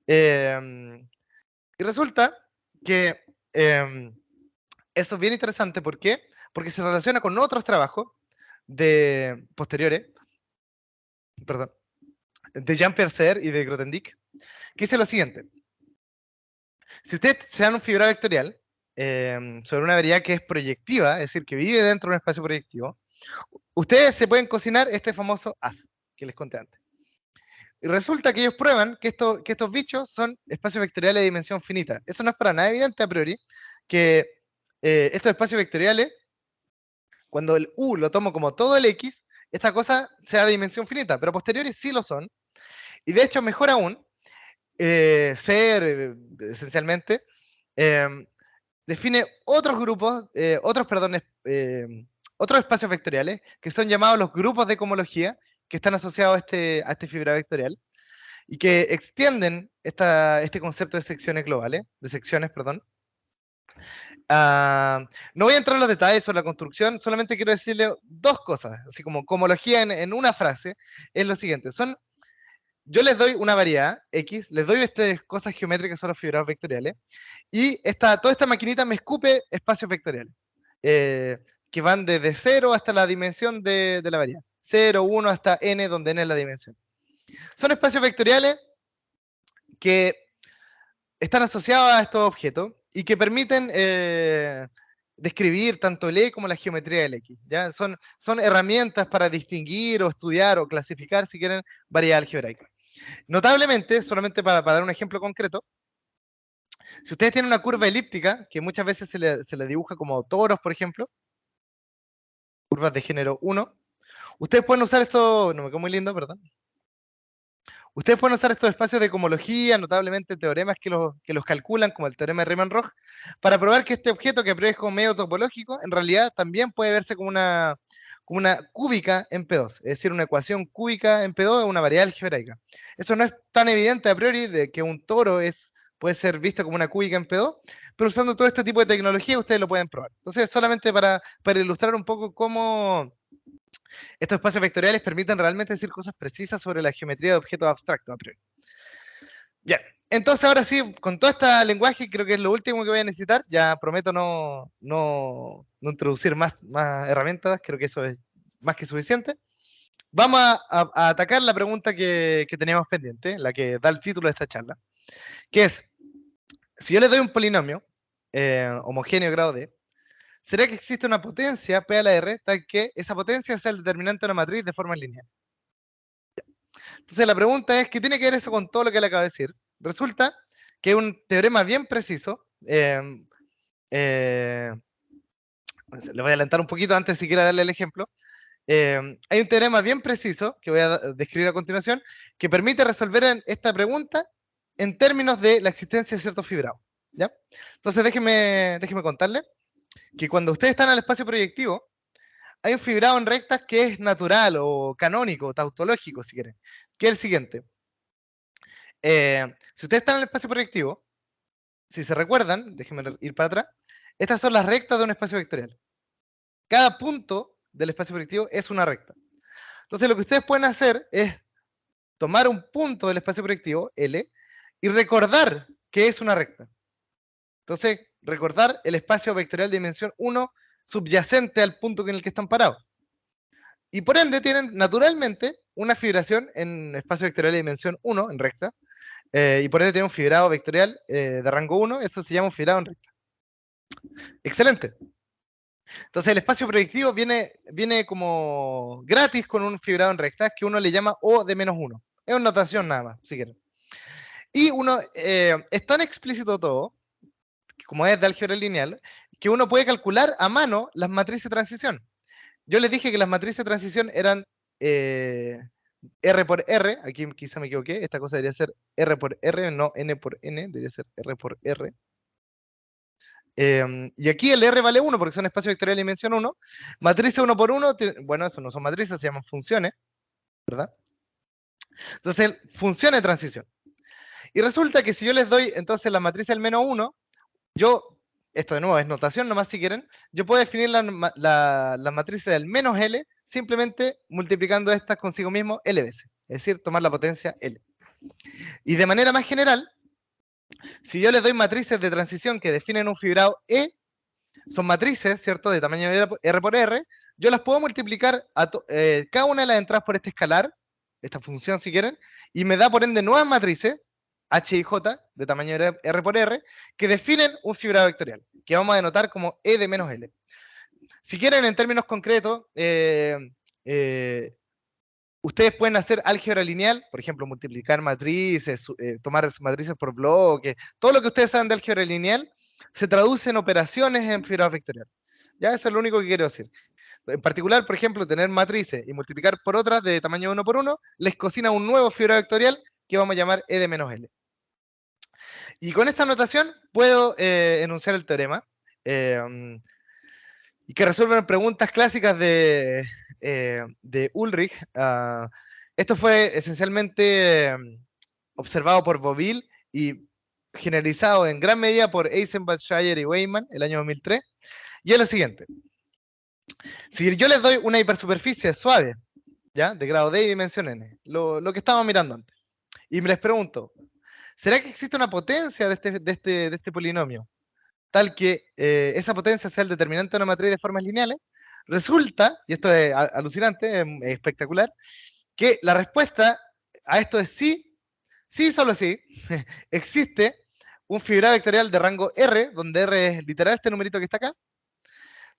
Y resulta que eso es bien interesante. ¿Por qué? Porque se relaciona con otros trabajos de posteriores, perdón, de Jean-Pierre Serre y de Grothendieck, que dice lo siguiente. Si ustedes se dan un fibrado vectorial sobre una variedad que es proyectiva, es decir, que vive dentro de un espacio proyectivo, ustedes se pueden cocinar este famoso as que les conté antes. Y resulta que ellos prueban que estos bichos son espacios vectoriales de dimensión finita. Eso no es para nada evidente a priori, que estos espacios vectoriales, cuando el U lo tomo como todo el X, esta cosa sea de dimensión finita, pero posteriores sí lo son. Y de hecho, mejor aún, Ser esencialmente define otros grupos, otros espacios vectoriales que son llamados los grupos de cohomología, que están asociados a este fibra vectorial y que extienden este concepto de secciones globales, de secciones, perdón. No voy a entrar en los detalles sobre la construcción, solamente quiero decirle dos cosas, así como cohomología en una frase, es lo siguiente, yo les doy una variedad X, les doy estas cosas geométricas, son los fibrados vectoriales, y toda esta maquinita me escupe espacios vectoriales, que van desde 0 hasta la dimensión de la variedad. 0, 1 hasta n, donde n es la dimensión. Son espacios vectoriales que están asociados a estos objetos y que permiten describir tanto el E como la geometría del X. ¿Ya? Son herramientas para distinguir o estudiar o clasificar, si quieren, variedad algebraica. Notablemente, solamente para dar un ejemplo concreto, si ustedes tienen una curva elíptica, que muchas veces se le dibuja como toros, por ejemplo, curvas de género 1, ustedes pueden usar esto, no me quedo muy lindo, perdón. Ustedes pueden usar estos espacios de cohomología, notablemente teoremas que los calculan, como el teorema de Riemann-Roch, para probar que este objeto, que a priori es como medio topológico, en realidad también puede verse como una cúbica en P2, es decir, una ecuación cúbica en P2 es una variedad algebraica. Eso no es tan evidente a priori de que un toro puede ser visto como una cúbica en P2, pero usando todo este tipo de tecnología ustedes lo pueden probar. Entonces, solamente para ilustrar un poco cómo estos espacios vectoriales permiten realmente decir cosas precisas sobre la geometría de objetos abstractos a priori. Bien, entonces ahora sí, con todo este lenguaje, creo que es lo último que voy a necesitar. Ya prometo no introducir más herramientas, creo que eso es más que suficiente. Vamos a atacar la pregunta que teníamos pendiente, la que da el título de esta charla, que es, si yo le doy un polinomio homogéneo grado D, ¿será que existe una potencia P a la R tal que esa potencia sea el determinante de una matriz de forma lineal? Entonces la pregunta es, ¿qué tiene que ver eso con todo lo que le acabo de decir? Resulta que es un teorema bien preciso. Le voy a adelantar un poquito antes si quiera darle el ejemplo. Hay un teorema bien preciso que voy a describir a continuación que permite resolver esta pregunta en términos de la existencia de ciertos fibrados. ¿Ya? Entonces déjeme contarle que cuando ustedes están al espacio proyectivo, hay un fibrado en rectas que es natural o canónico, tautológico, si quieren, que es el siguiente. Si ustedes están en el espacio proyectivo, si se recuerdan, déjenme ir para atrás, estas son las rectas de un espacio vectorial. Cada punto del espacio proyectivo es una recta. Entonces lo que ustedes pueden hacer es tomar un punto del espacio proyectivo, L, y recordar que es una recta. Entonces, recordar el espacio vectorial de dimensión 1 subyacente al punto en el que están parados. Y por ende tienen naturalmente una fibración en espacio vectorial de dimensión 1, en recta, y por ende tiene un fibrado vectorial de rango 1, eso se llama un fibrado en recta. Excelente. Entonces el espacio proyectivo viene como gratis con un fibrado en rectas que uno le llama O de menos 1. Es una notación nada más, si quieren. Y uno, es tan explícito todo, como es de álgebra lineal, que uno puede calcular a mano las matrices de transición. Yo les dije que las matrices de transición eran R por R, aquí quizá me equivoqué, esta cosa debería ser R por R, no N por N, debería ser R por R. Y aquí el R vale 1 porque son espacios vectoriales de dimensión 1. Matrices 1 por 1, bueno, eso no son matrices, se llaman funciones, ¿verdad? Entonces, funciones de transición. Y resulta que si yo les doy entonces la matriz del menos 1, yo, esto de nuevo es notación nomás si quieren, yo puedo definir las matrices del menos L simplemente multiplicando estas consigo mismo L veces. Es decir, tomar la potencia L. Y de manera más general, si yo les doy matrices de transición que definen un fibrado E, son matrices, ¿cierto? De tamaño R por R, yo las puedo multiplicar cada una de las entradas por este escalar, esta función si quieren, y me da por ende nuevas matrices, H y J, de tamaño R por R, que definen un fibrado vectorial, que vamos a denotar como E de menos L. Si quieren, en términos concretos, ustedes pueden hacer álgebra lineal, por ejemplo, multiplicar matrices, tomar matrices por bloque, todo lo que ustedes saben de álgebra lineal se traduce en operaciones en fibrado vectorial. Ya, eso es lo único que quiero decir. En particular, por ejemplo, tener matrices y multiplicar por otras de tamaño 1 por 1, les cocina un nuevo fibrado vectorial que vamos a llamar E de menos L. Y con esta notación puedo enunciar el teorema y que resuelven preguntas clásicas de Ulrich. Esto fue esencialmente observado por Boville y generalizado en gran medida por Eisenbach, Schreier y Weismann el año 2003. Y es lo siguiente. Si yo les doy una hipersuperficie suave, ¿ya? De grado D y dimensión n, lo que estábamos mirando antes, y me les pregunto, ¿será que existe una potencia de este polinomio tal que esa potencia sea el determinante de una matriz de formas lineales? Resulta, y esto es alucinante, es espectacular, que la respuesta a esto es sí, sí, solo sí, existe un fibrado vectorial de rango R, donde R es literal este numerito que está acá,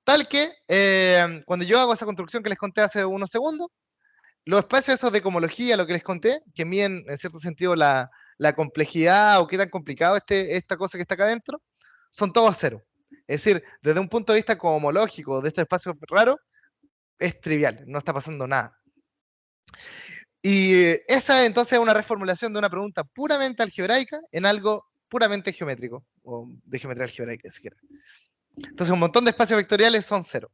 tal que cuando yo hago esa construcción que les conté hace unos segundos, los espacios esos de cohomología, lo que les conté, que miden en cierto sentido la complejidad o qué tan complicado esta cosa que está acá adentro, son todos cero. Es decir, desde un punto de vista cohomológico de este espacio raro, es trivial, no está pasando nada. Y esa entonces es una reformulación de una pregunta puramente algebraica en algo puramente geométrico, o de geometría algebraica, siquiera. Entonces un montón de espacios vectoriales son cero.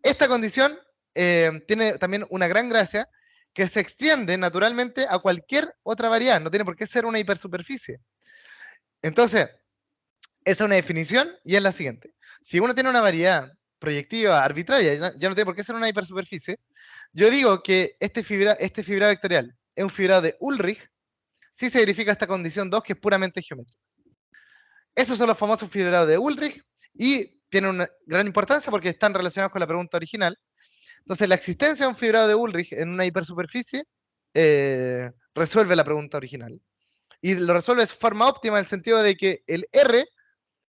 Esta condición tiene también una gran gracia, que se extiende naturalmente a cualquier otra variedad, no tiene por qué ser una hipersuperficie. Entonces, esa es una definición y es la siguiente. Si uno tiene una variedad proyectiva arbitraria, ya no tiene por qué ser una hipersuperficie, yo digo que este fibrado vectorial es un fibrado de Ulrich si se verifica esta condición 2 que es puramente geométrica. Esos son los famosos fibrados de Ulrich y tienen una gran importancia porque están relacionados con la pregunta original. Entonces, la existencia de un fibrado de Ulrich en una hipersuperficie resuelve la pregunta original. Y lo resuelve de forma óptima en el sentido de que el R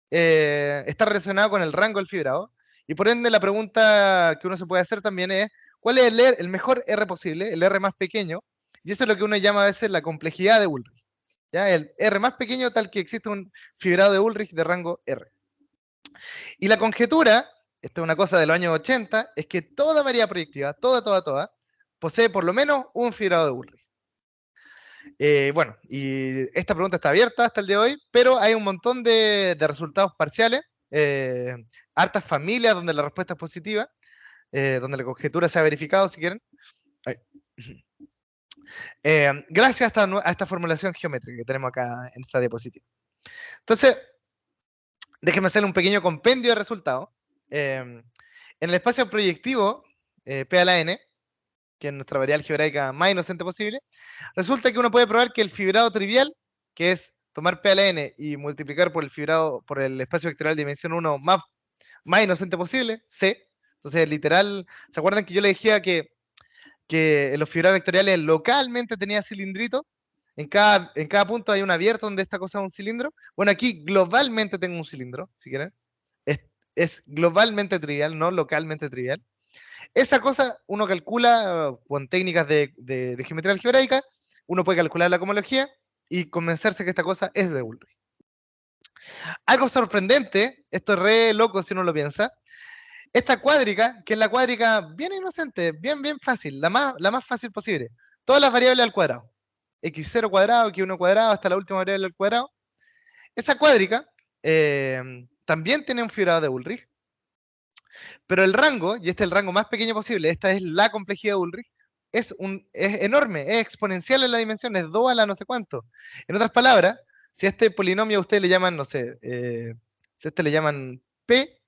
está relacionado con el rango del fibrado. Y por ende, la pregunta que uno se puede hacer también es, ¿cuál es el mejor R posible, el R más pequeño? Y eso es lo que uno llama a veces la complejidad de Ulrich. ¿Ya? El R más pequeño tal que existe un fibrado de Ulrich de rango R. Y la conjetura, esta es una cosa de los años 80, es que toda variedad proyectiva, toda, posee por lo menos un fibrado de Ulrich. Bueno, y esta pregunta está abierta hasta el día de hoy, pero hay un montón de resultados parciales, hartas familias donde la respuesta es positiva, donde la conjetura se ha verificado, si quieren. Gracias a esta formulación geométrica que tenemos acá en esta diapositiva. Entonces, déjenme hacer un pequeño compendio de resultados. En el espacio proyectivo, P a la n, que es nuestra variable algebraica más inocente posible, resulta que uno puede probar que el fibrado trivial, que es tomar P a la n y multiplicar por el espacio vectorial de dimensión 1 más inocente posible, C. Entonces, literal, ¿se acuerdan que yo le decía que en los fibrados vectoriales localmente tenía cilindrito? En cada punto hay un abierto donde esta cosa es un cilindro. Bueno, aquí globalmente tengo un cilindro, si quieren. es globalmente trivial, no localmente trivial. Esa cosa uno calcula con técnicas de geometría algebraica, uno puede calcular la cohomología y convencerse que esta cosa es de Ulrich. Algo sorprendente, esto es re loco si uno lo piensa, esta cuádrica, que es la cuádrica bien inocente, bien fácil, la más fácil posible, todas las variables al cuadrado, x0 cuadrado, x1 cuadrado, hasta la última variable al cuadrado, esa cuádrica también tiene un fibrado de Ulrich, pero el rango, y este es el rango más pequeño posible, esta es la complejidad de Ulrich, es enorme, es exponencial en la dimensión, es 2 a la no sé cuánto. En otras palabras, si a este polinomio ustedes le llaman, no sé, si a este le llaman P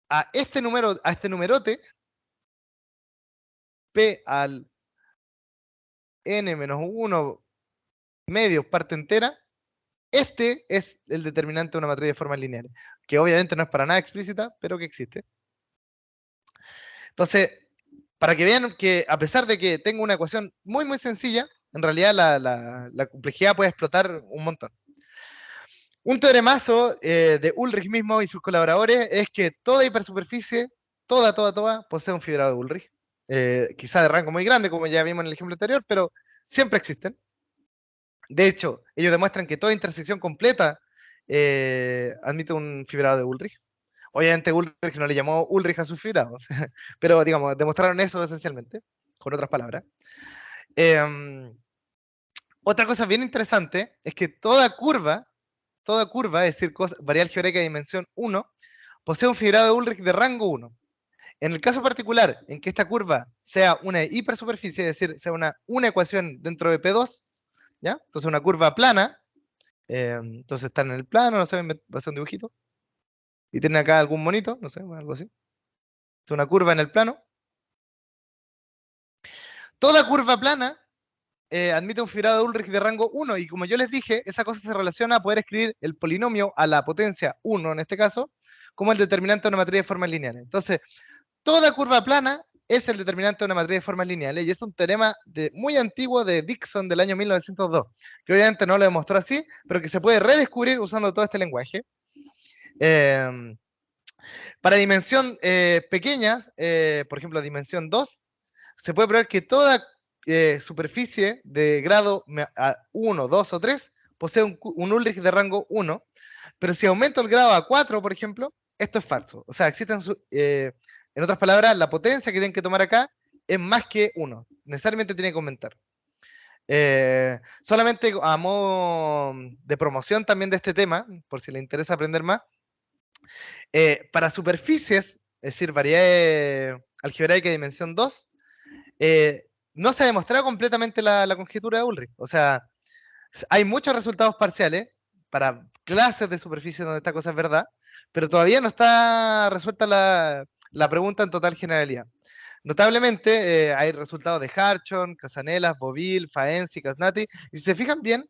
a este número, a este numerote, P al n menos 1 medio parte entera, este es el determinante de una matriz de formas lineales, que obviamente no es para nada explícita, pero que existe. Entonces, para que vean que a pesar de que tengo una ecuación muy sencilla, en realidad la complejidad puede explotar un montón. Un teoremazo de Ulrich mismo y sus colaboradores es que toda hipersuperficie, toda, posee un fibrado de Ulrich. Quizá de rango muy grande, como ya vimos en el ejemplo anterior, pero siempre existen. De hecho, ellos demuestran que toda intersección completa admite un fibrado de Ulrich. Obviamente Ulrich no le llamó Ulrich a sus fibrados, pero digamos, demostraron eso esencialmente, con otras palabras. Otra cosa bien interesante es que toda curva, es decir, variable algebraica de dimensión 1, posee un fibrado de Ulrich de rango 1. En el caso particular en que esta curva sea una hipersuperficie, es decir, sea una ecuación dentro de P2, ¿ya? Entonces una curva plana, entonces están en el plano, no sé, va a ser un dibujito, y tienen acá algún monito, no sé, algo así. Es una curva en el plano. Toda curva plana admite un fibrado de Ulrich de rango 1, y como yo les dije, esa cosa se relaciona a poder escribir el polinomio a la potencia 1, en este caso, como el determinante de una matriz de formas lineales. Entonces, toda curva plana es el determinante de una matriz de formas lineales, y es un teorema muy antiguo de Dickson del año 1902, que obviamente no lo demostró así, pero que se puede redescubrir usando todo este lenguaje. Eh, para dimensión pequeñas, por ejemplo, dimensión 2, se puede probar que toda superficie de grado 1, 2 o 3 posee un Ulrich de rango 1, pero si aumento el grado a 4, por ejemplo, esto es falso. O sea, en otras palabras, la potencia que tienen que tomar acá es más que 1. Necesariamente tiene que aumentar. Solamente a modo de promoción también de este tema, por si les interesa aprender más, para superficies, es decir, variedad algebraica de dimensión 2, no se ha demostrado completamente la conjetura de Ulrich. O sea, hay muchos resultados parciales para clases de superficie donde esta cosa es verdad, pero todavía no está resuelta la pregunta en total generalidad. Notablemente, hay resultados de Hartshorne, Casanelas, Bovil, Faenzi, Casnati, y si se fijan bien,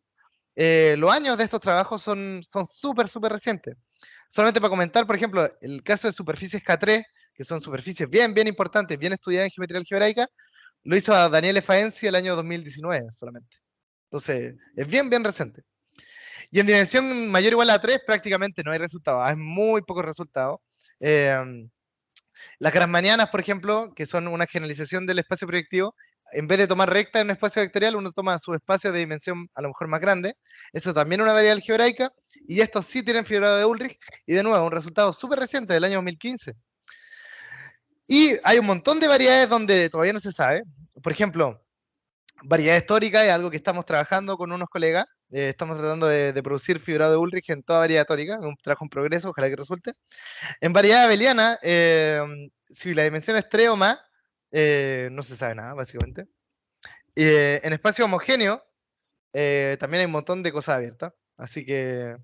los años de estos trabajos son súper recientes. Solamente para comentar, por ejemplo, el caso de superficies K3, que son superficies bien importantes, bien estudiadas en geometría algebraica, lo hizo a Daniele Faenzi el año 2019 solamente. Entonces, es bien reciente. Y en dimensión mayor o igual a 3 prácticamente no hay resultados, hay muy pocos resultados. Las grassmannianas, por ejemplo, que son una generalización del espacio proyectivo, en vez de tomar recta en un espacio vectorial, uno toma subespacios de dimensión a lo mejor más grande. Eso también es una variable algebraica, y estos sí tienen fibrado de Ulrich, y de nuevo, un resultado súper reciente del año 2015. Y hay un montón de variedades donde todavía no se sabe. Por ejemplo, variedad histórica es algo que estamos trabajando con unos colegas. Estamos tratando de producir fibrado de Ulrich en toda variedad histórica, un trabajo en progreso, ojalá que resulte. En variedad abeliana, si la dimensión es 3 o más, no se sabe nada, básicamente. En espacio homogéneo, también hay un montón de cosas abiertas. Así que,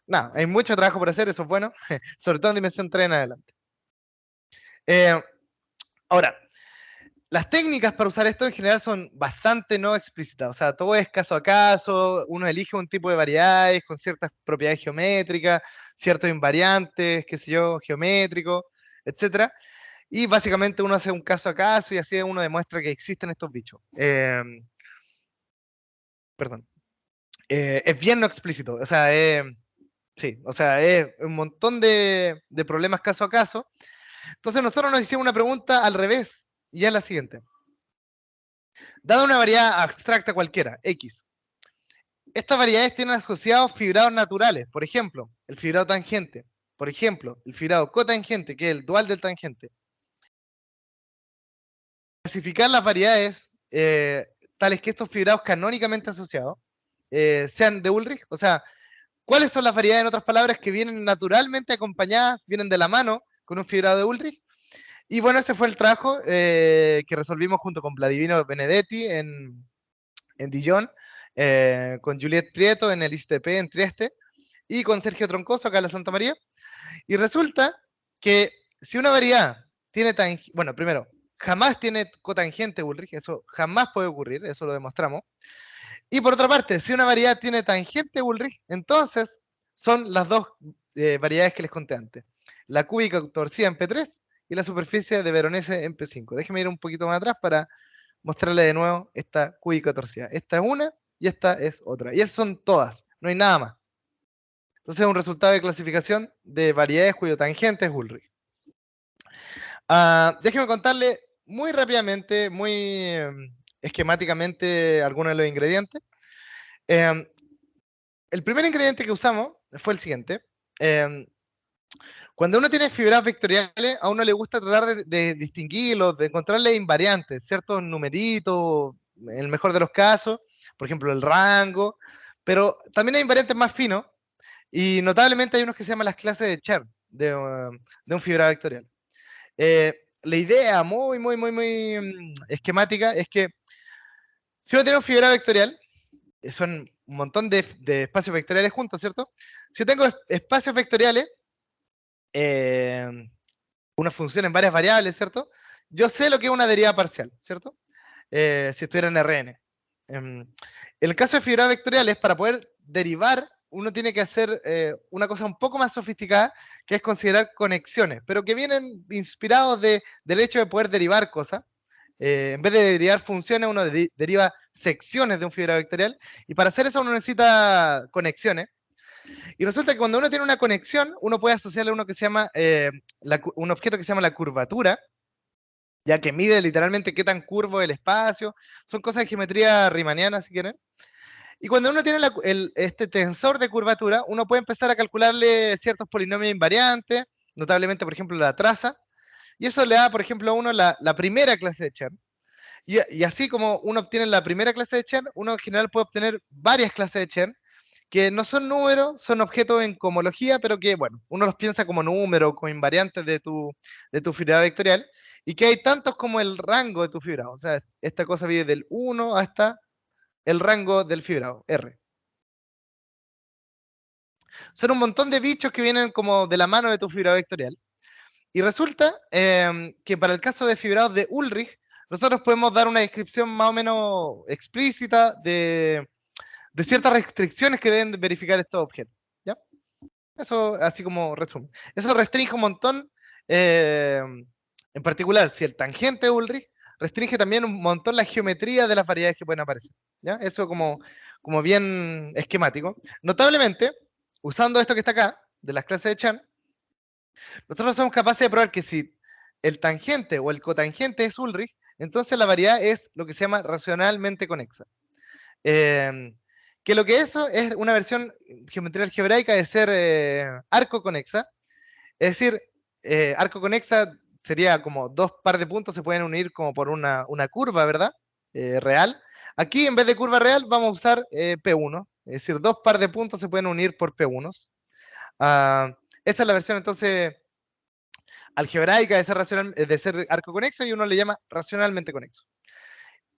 nada, hay mucho trabajo por hacer, eso es bueno, sobre todo en dimensión 3 en adelante. Eh, Ahora, las técnicas para usar esto en general son bastante no explícitas, o sea, todo es caso a caso, uno elige un tipo de variedades con ciertas propiedades geométricas, ciertos invariantes, qué sé yo, geométricos, etcétera. Y básicamente uno hace un caso a caso y así uno demuestra que existen estos bichos. Perdón. Es bien no explícito. O sea, Sí, o sea, es un montón de problemas caso a caso. Entonces nosotros nos hicimos una pregunta al revés, y es la siguiente. Dada una variedad abstracta cualquiera, X, estas variedades tienen asociados fibrados naturales, por ejemplo, el fibrado tangente, por ejemplo, el fibrado cotangente, que es el dual del tangente. Clasificar las variedades, tales que estos fibrados canónicamente asociados sean de Ulrich, o sea, ¿cuáles son las variedades, en otras palabras, que vienen naturalmente acompañadas, vienen de la mano con un fibrado de Ulrich? Y bueno, ese fue el trabajo que resolvimos junto con Vladimiro Benedetti en Dijon, con Juliette Prieto en el ISTP en Trieste, y con Sergio Troncoso acá en la Santa María. Y resulta que si una variedad tiene bueno, primero, jamás tiene cotangente Ulrich, eso jamás puede ocurrir, eso lo demostramos. Y por otra parte, si una variedad tiene tangente Ulrich, entonces son las dos variedades que les conté antes. La cúbica torcida en P3 y la superficie de Veronese en P5. Déjenme ir un poquito más atrás para mostrarle de nuevo esta cúbica torcida. Esta es una y esta es otra. Y esas son todas, no hay nada más. Entonces es un resultado de clasificación de variedades cuyo tangente es Ulrich. Déjeme contarle muy rápidamente, muy esquemáticamente algunos de los ingredientes. El primer ingrediente que usamos fue el siguiente. Cuando uno tiene fibras vectoriales, a uno le gusta tratar de distinguirlos, de encontrarle invariantes, ciertos numeritos, en el mejor de los casos, por ejemplo, el rango, pero también hay invariantes más finos, y notablemente hay unos que se llaman las clases de Chern de un fibra vectorial. La idea muy esquemática es que si uno tiene un fibra vectorial, son un montón de espacios vectoriales juntos, ¿cierto? Si yo tengo espacios vectoriales, eh, una función en varias variables, ¿cierto? Yo sé lo que es una derivada parcial, ¿cierto? Si estuviera en Rn. En el caso de fibras vectoriales, para poder derivar, uno tiene que hacer una cosa un poco más sofisticada, que es considerar conexiones, pero que vienen inspirados del hecho de poder derivar cosas. En vez de derivar funciones, uno deriva secciones de un fibra vectorial, y para hacer eso uno necesita conexiones. Y resulta que cuando uno tiene una conexión, uno puede asociarle a uno que se llama, un objeto que se llama la curvatura, ya que mide literalmente qué tan curvo es el espacio. Son cosas de geometría riemanniana, si quieren. Y cuando uno tiene este tensor de curvatura, uno puede empezar a calcularle ciertos polinomios invariantes, notablemente, por ejemplo, la traza, y eso le da, por ejemplo, a uno la primera clase de Chern. Y así como uno obtiene la primera clase de Chern, uno en general puede obtener varias clases de Chern, que no son números, son objetos en cohomología, pero que, bueno, uno los piensa como números, como invariantes de tu fibrado vectorial, y que hay tantos como el rango de tu fibrado. O sea, esta cosa viene del 1 hasta el rango del fibrado, R. Son un montón de bichos que vienen como de la mano de tu fibrado vectorial. Y resulta que para el caso de fibrados de Ulrich, nosotros podemos dar una descripción más o menos explícita de ciertas restricciones que deben verificar estos objetos. ¿Ya? Eso así como resumen. Eso restringe un montón, eh, en particular, si el tangente Ulrich, restringe también un montón la geometría de las variedades que pueden aparecer. ¿Ya? Eso como bien esquemático. Notablemente, usando esto que está acá, de las clases de Chan, nosotros somos capaces de probar que si el tangente o el cotangente es Ulrich, entonces la variedad es lo que se llama racionalmente conexa. Que lo que eso es una versión geometría algebraica de ser arco conexa. Es decir, arco conexa sería como dos par de puntos se pueden unir como por una curva, ¿verdad? Real. Aquí en vez de curva real vamos a usar P1. Es decir, dos par de puntos se pueden unir por P1. Esa es la versión entonces algebraica de ser arco conexo, y uno le llama racionalmente conexo.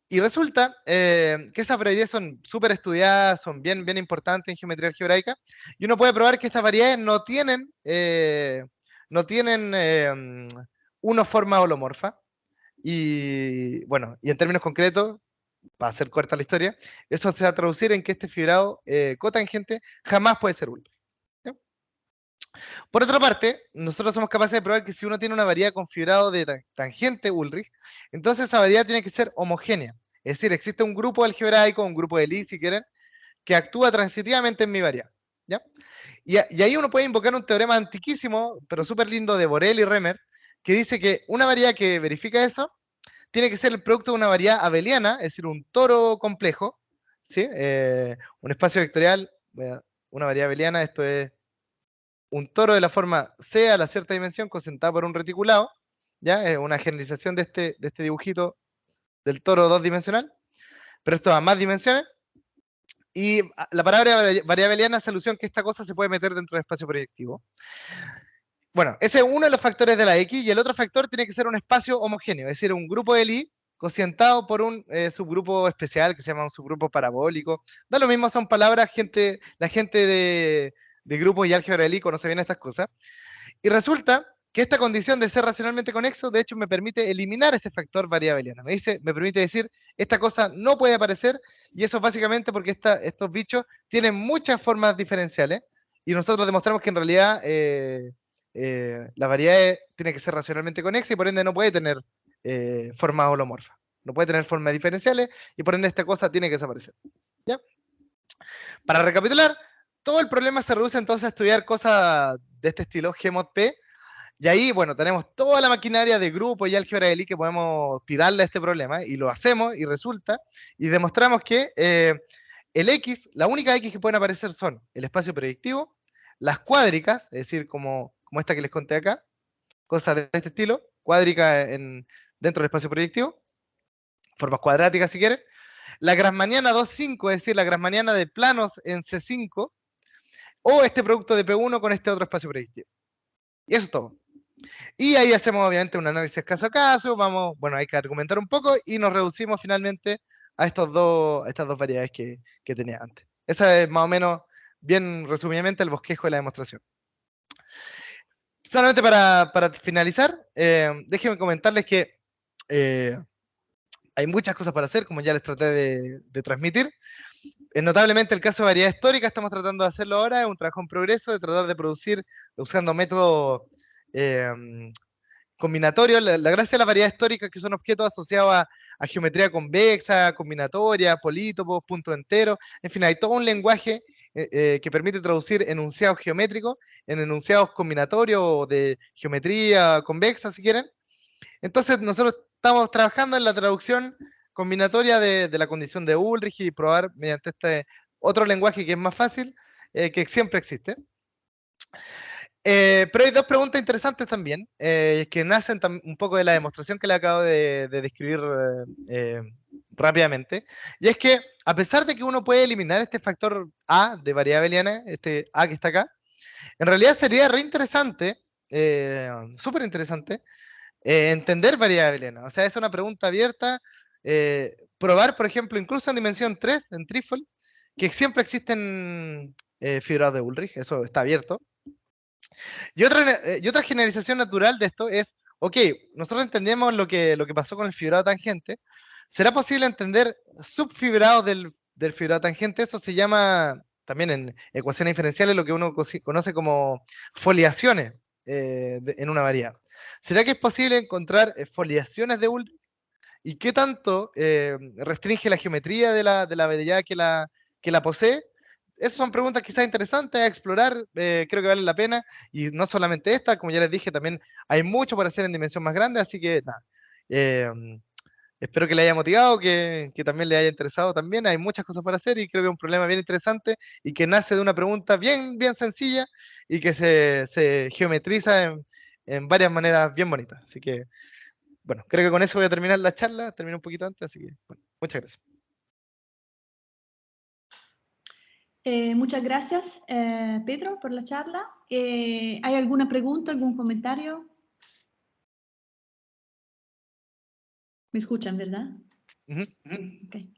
Y resulta que esas variedades son súper estudiadas, son bien importantes en geometría algebraica, y uno puede probar que estas variedades no tienen una forma holomorfa. Y bueno, y en términos concretos, para hacer corta la historia, eso se va a traducir en que este fibrado cotangente jamás puede ser único. Por otra parte, nosotros somos capaces de probar que si uno tiene una variedad con fibrado de tangente Ulrich, entonces esa variedad tiene que ser homogénea. Es decir, existe un grupo algebraico, un grupo de Lie, si quieren, que actúa transitivamente en mi variedad. ¿ya? Y ahí uno puede invocar un teorema antiquísimo, pero súper lindo, de Borel y Remer, que dice que una variedad que verifica eso tiene que ser el producto de una variedad abeliana, es decir, un toro complejo, ¿sí? Un espacio vectorial, una variedad abeliana, esto es un toro de la forma C a la cierta dimensión concentrada por un reticulado, ¿ya? Es una generalización de este dibujito del toro dos dimensional, pero esto a más dimensiones. Y la palabra variedad abeliana hace alusión que esta cosa se puede meter dentro del espacio proyectivo. Bueno, ese es uno de los factores de la X, y el otro factor tiene que ser un espacio homogéneo, es decir, un grupo de Lie cocientado por un subgrupo especial que se llama un subgrupo parabólico. Da lo mismo, son palabras, la gente de grupos y álgebra de Lie conoce bien estas cosas. Y resulta que esta condición de ser racionalmente conexo, de hecho, me permite eliminar este factor variedad abeliana. Me permite decir, esta cosa no puede aparecer, y eso es básicamente porque estos bichos tienen muchas formas diferenciales, y nosotros demostramos que en realidad la variedad tiene que ser racionalmente conexa, y por ende no puede tener formas holomorfas. No puede tener formas diferenciales, y por ende esta cosa tiene que desaparecer. ¿Ya? Para recapitular, todo el problema se reduce entonces a estudiar cosas de este estilo, Gmod-P, y ahí, bueno, tenemos toda la maquinaria de grupo y álgebra de Lie que podemos tirarle a este problema, y lo hacemos, y resulta, y demostramos que el X, la única X que pueden aparecer son el espacio proyectivo, las cuádricas, es decir, como esta que les conté acá, cosas de este estilo, cuádrica dentro del espacio proyectivo, formas cuadráticas si quieren, la Grassmanniana 2,5, es decir, la Grassmanniana de planos en C5, o este producto de P1 con este otro espacio proyectivo. Y eso es todo. Y ahí hacemos obviamente un análisis caso a caso, bueno, hay que argumentar un poco, y nos reducimos finalmente a estas dos variedades que tenía antes. Esa es más o menos, bien resumidamente, el bosquejo de la demostración. Solamente para finalizar, déjenme comentarles que hay muchas cosas para hacer, como ya les traté de transmitir. Notablemente el caso de variedad histórica, estamos tratando de hacerlo ahora, es un trabajo en progreso, de tratar de producir usando métodos combinatorios. La gracia de la variedad histórica es que son objetos asociados a geometría convexa, combinatoria, polítopos, puntos enteros, en fin, hay todo un lenguaje que permite traducir enunciados geométricos en enunciados combinatorios o de geometría convexa, si quieren. Entonces, nosotros estamos trabajando en la traducción combinatoria de la condición de Ulrich, y probar mediante este otro lenguaje que es más fácil, que siempre existe. Pero hay dos preguntas interesantes también, que nacen un poco de la demostración que le acabo de describir rápidamente. Y es que, a pesar de que uno puede eliminar este factor A de variedad abeliana, este A que está acá, en realidad sería re interesante, súper interesante, entender variedad abeliana. O sea, es una pregunta abierta. Probar, por ejemplo, incluso en dimensión 3, en Trifle, que siempre existen fibrados de Ulrich, eso está abierto. Y otra generalización natural de esto es, ok, nosotros entendemos lo que pasó con el fibrado tangente. ¿Será posible entender subfibrados del fibrado tangente? Eso se llama, también en ecuaciones diferenciales, lo que uno conoce como foliaciones en una variedad. ¿Será que es posible encontrar foliaciones de Ulrich? ¿Y qué tanto restringe la geometría de la variedad que la posee? Esas son preguntas quizás interesantes a explorar, creo que vale la pena, y no solamente esta, como ya les dije, también hay mucho por hacer en dimensión más grande, así que nada, espero que le haya motivado, que también le haya interesado también, hay muchas cosas para hacer, y creo que es un problema bien interesante, y que nace de una pregunta bien, bien sencilla, y que se geometriza en varias maneras bien bonitas, así que bueno, creo que con eso voy a terminar la charla, terminé un poquito antes, así que bueno, muchas gracias.
Muchas gracias, Pedro, por la charla. ¿Hay alguna pregunta, algún comentario? ¿Me escuchan, verdad?
Uh-huh.
Okay.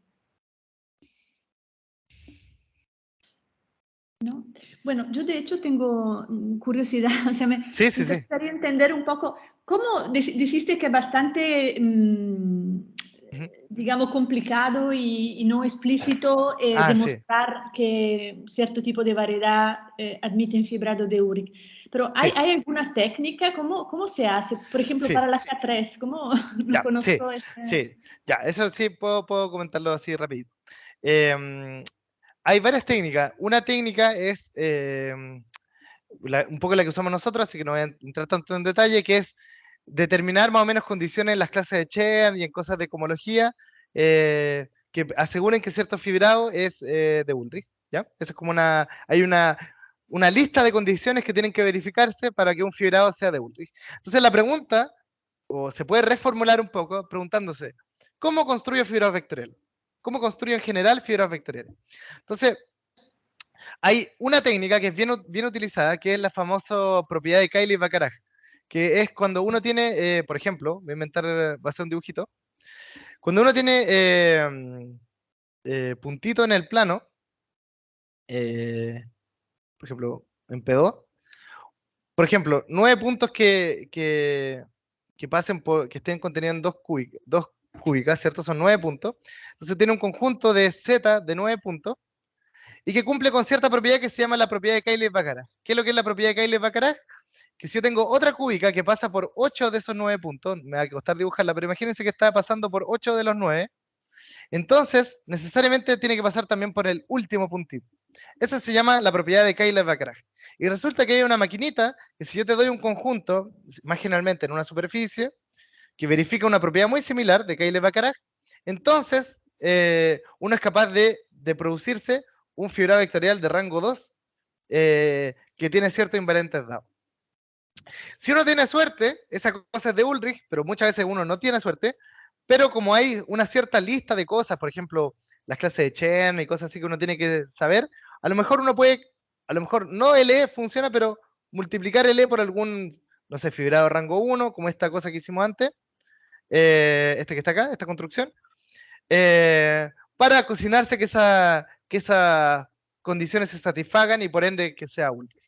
¿No? Bueno, yo de hecho tengo curiosidad, o sea, me gustaría entender un poco, ¿cómo dijiste que es bastante, digamos, complicado y no explícito demostrar que cierto tipo de variedad admiten fibrado de Ulrich? Pero ¿hay alguna técnica? ¿Cómo se hace? Por ejemplo, para la K3, ¿cómo lo conozco?
Sí, ya, eso sí puedo comentarlo así rápido. hay varias técnicas. Una técnica es un poco la que usamos nosotros, así que no voy a entrar tanto en detalle, que es determinar más o menos condiciones en las clases de Chern y en cosas de cohomología que aseguren que cierto fibrado es de Ulrich, ¿ya? Eso es como hay una lista de condiciones que tienen que verificarse para que un fibrado sea de Ulrich. Entonces la pregunta, o se puede reformular un poco preguntándose, ¿cómo construyo fibrados vectoriales? ¿Cómo construyo en general fibrados vectoriales? Entonces, hay una técnica que es bien utilizada, que es la famosa propiedad de Cayley-Bacharach, que es cuando uno tiene, por ejemplo, voy a inventar, va a ser un dibujito, cuando uno tiene puntito en el plano, por ejemplo, en P2, por ejemplo, 9 puntos que pasen que estén contenidos en dos cúbicas, ¿cierto? Son 9 puntos. Entonces tiene un conjunto de Z de 9 puntos y que cumple con cierta propiedad que se llama la propiedad de Cayley-Bacharach. ¿Qué es lo que es la propiedad de Cayley-Bacharach? Que si yo tengo otra cúbica que pasa por 8 de esos 9 puntos, me va a costar dibujarla, pero imagínense que está pasando por 8 de los 9, entonces necesariamente tiene que pasar también por el último puntito. Esa se llama la propiedad de Cayley-Bacharach. Y resulta que hay una maquinita que si yo te doy un conjunto, más generalmente en una superficie, que verifica una propiedad muy similar de Cayley-Bacharach, entonces uno es capaz de producirse un fibrado vectorial de rango 2 que tiene ciertos invariantes dados. Si uno tiene suerte, esa cosa es de Ulrich, pero muchas veces uno no tiene suerte, pero como hay una cierta lista de cosas, por ejemplo, las clases de Chern y cosas así que uno tiene que saber, a lo mejor uno puede, a lo mejor no LE funciona, pero multiplicar LE por algún, no sé, fibrado rango 1, como esta cosa que hicimos antes, este que está acá, esta construcción, para cocinarse que esas condiciones se satisfagan y por ende que sea Ulrich.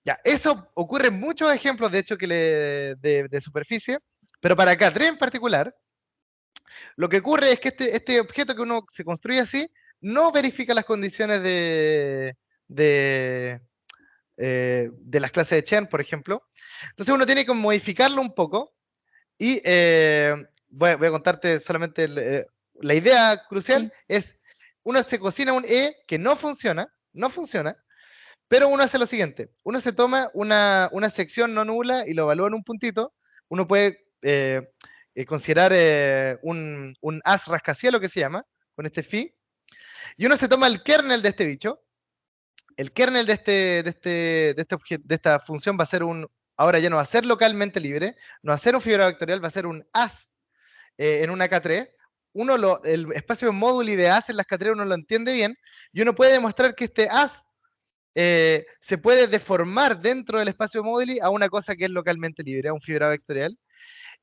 Ya, eso ocurre en muchos ejemplos, de hecho, de superficie, pero para K3 en particular, lo que ocurre es que este objeto que uno se construye así, no verifica las condiciones de las clases de Chern, por ejemplo. Entonces uno tiene que modificarlo un poco y voy a contarte solamente la idea crucial, es uno se cocina un E que no funciona, pero uno hace lo siguiente, uno se toma una sección no nula y lo evalúa en un puntito, uno puede considerar un as rascacielos que se llama, con este phi, y uno se toma el kernel de este bicho, el kernel de esta función va a ser ahora ya no va a ser localmente libre, no va a ser un fibrado vectorial, va a ser un as en una K3, el espacio móduli de as en las K3 uno lo entiende bien, y uno puede demostrar que este as se puede deformar dentro del espacio móduli a una cosa que es localmente libre, a un fibrado vectorial,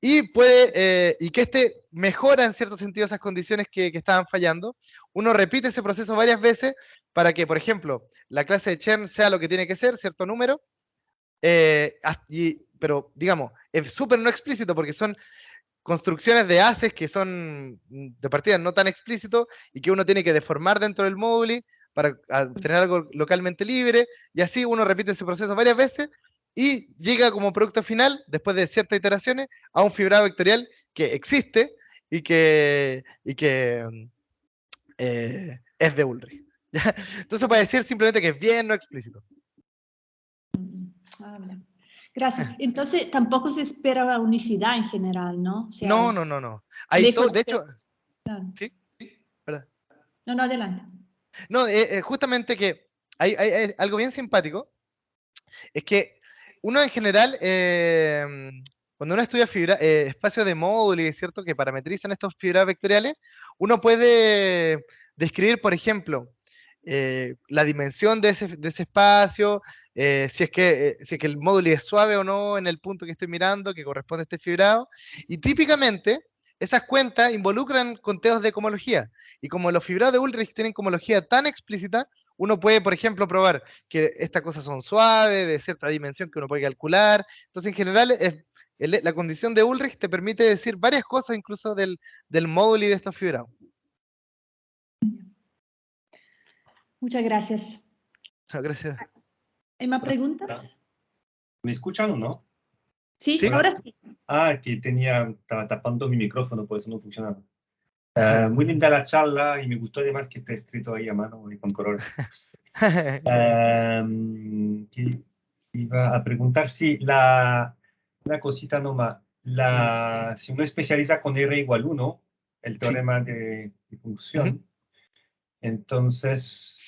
y que este mejora en cierto sentido esas condiciones que estaban fallando. Uno repite ese proceso varias veces para que, por ejemplo, la clase de Chern sea lo que tiene que ser, cierto número, pero digamos, es súper no explícito porque son construcciones de haces que son de partida no tan explícitos y que uno tiene que deformar dentro del módulo para tener algo localmente libre, y así uno repite ese proceso varias veces y llega como producto final, después de ciertas iteraciones, a un fibrado vectorial que existe y que es de Ulrich. Entonces para decir simplemente que es bien no explícito.
Gracias. Entonces tampoco se espera unicidad en general, ¿no? O sea,
no. Hay todo, de hecho,
claro.
¿sí? ¿Verdad?
No, adelante.
No, justamente que hay algo bien simpático, es que uno en general, cuando uno estudia espacios de módulo y es cierto que parametrizan estos fibrados vectoriales, uno puede describir, por ejemplo, la dimensión de ese espacio, si es que el módulo es suave o no en el punto que estoy mirando, que corresponde a este fibrado, y típicamente esas cuentas involucran conteos de cohomología, y como los fibrados de Ulrich tienen cohomología tan explícita, uno puede, por ejemplo, probar que estas cosas son suaves, de cierta dimensión que uno puede calcular. Entonces, en general, la condición de Ulrich te permite decir varias cosas, incluso del módulo y de estos fibrados.
Muchas gracias.
Gracias.
¿Hay más preguntas?
¿Me escuchan o no?
Sí, ahora sí.
Que estaba tapando mi micrófono, por eso no funcionaba. Muy linda la charla y me gustó además que esté escrito ahí a mano y con colores. Que iba a preguntar si una cosita nomás. Si uno especializa con R igual 1, el teorema de función, entonces,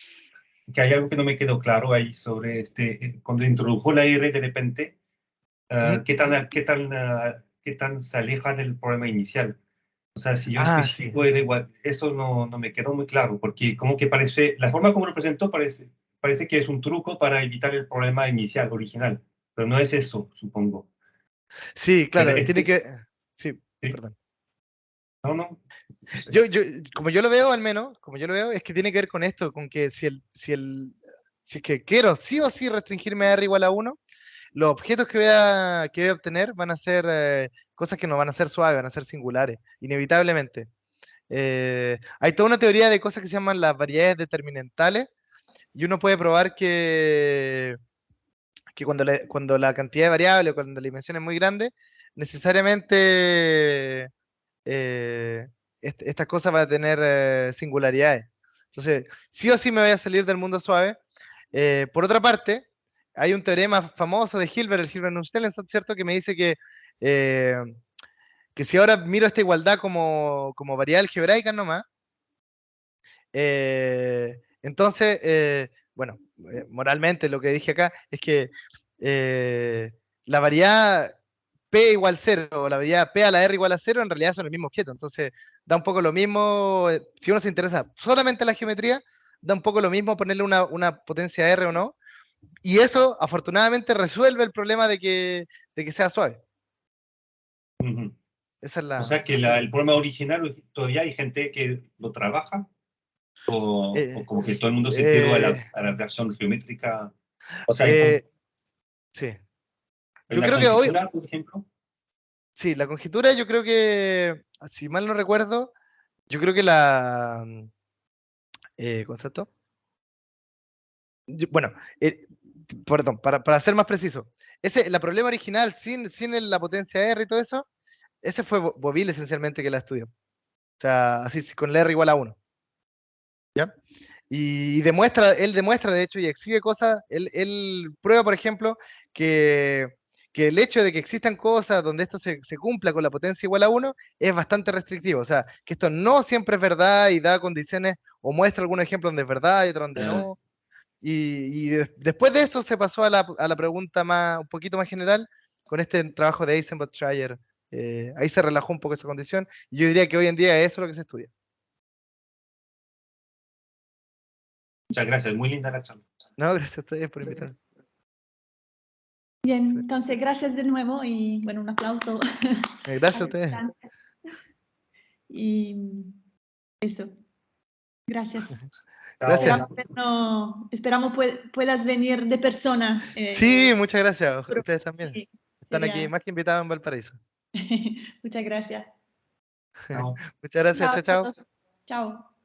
que hay algo que no me quedó claro ahí sobre cuando introdujo la R de repente, ¿qué tan se aleja del problema inicial? O sea, si yo especifico R igual, eso no me quedó muy claro, porque como que parece, la forma como lo presentó parece que es un truco para evitar el problema inicial, original, pero no es eso, supongo.
Sí, claro, tiene que... Sí,
¿sí?
perdón.
No sé.
Como yo lo veo, al menos, como yo lo veo, es que tiene que ver con esto, con que si es que quiero sí o sí restringirme a R igual a 1, los objetos que voy a obtener van a ser cosas que no van a ser suaves, van a ser singulares, inevitablemente. Hay toda una teoría de cosas que se llaman las variedades determinantales, y uno puede probar que cuando la cantidad de variables, cuando la dimensión es muy grande, necesariamente esta cosa va a tener singularidades. Entonces, sí o sí me voy a salir del mundo suave. Por otra parte, hay un teorema famoso de Hilbert, el Hilbert-Nussdalen, ¿cierto? Que me dice que si ahora miro esta igualdad como variable algebraica nomás, entonces, bueno, moralmente lo que dije acá es que la variedad P igual 0 o la variedad P a la R igual a 0 en realidad son el mismo objeto. Entonces da un poco lo mismo, si uno se interesa solamente en la geometría, da un poco lo mismo ponerle una potencia R o no. Y eso afortunadamente resuelve el problema de que sea suave. Esa es
O sea que el problema original todavía hay gente que lo trabaja. O como que todo el mundo se tiró a la versión geométrica. O sea,
sí.
Yo creo que hoy, por ejemplo.
Sí, la conjetura yo creo que, si mal no recuerdo, yo creo que ¿concepto? Bueno, perdón, para ser más preciso, la problema original sin la potencia R y todo eso, ese fue Boville esencialmente que la estudió. O sea, así con la R igual a 1. ¿Ya? Y él demuestra de hecho y exhibe cosas, él prueba, por ejemplo, que el hecho de que existan cosas donde esto se cumpla con la potencia igual a 1 es bastante restrictivo. O sea, que esto no siempre es verdad y da condiciones, o muestra algún ejemplo donde es verdad y otro donde no. Y después de eso se pasó a la pregunta un poquito más general con este trabajo de Eisenbach-Schreier. Ahí se relajó un poco esa condición y yo diría que hoy en día eso es lo que se estudia.
Muchas gracias, muy linda la charla.
No, gracias a ustedes por invitarme.
Bien, entonces gracias de nuevo y bueno, un aplauso.
Gracias a ustedes.
Y eso, gracias.
Gracias.
Esperamos puedas venir de persona.
Sí, muchas gracias. Ustedes también.
Sí,
Están aquí más que invitados en Valparaíso.
Muchas gracias.
Chao.
Muchas gracias. Chao, chao.
Chao.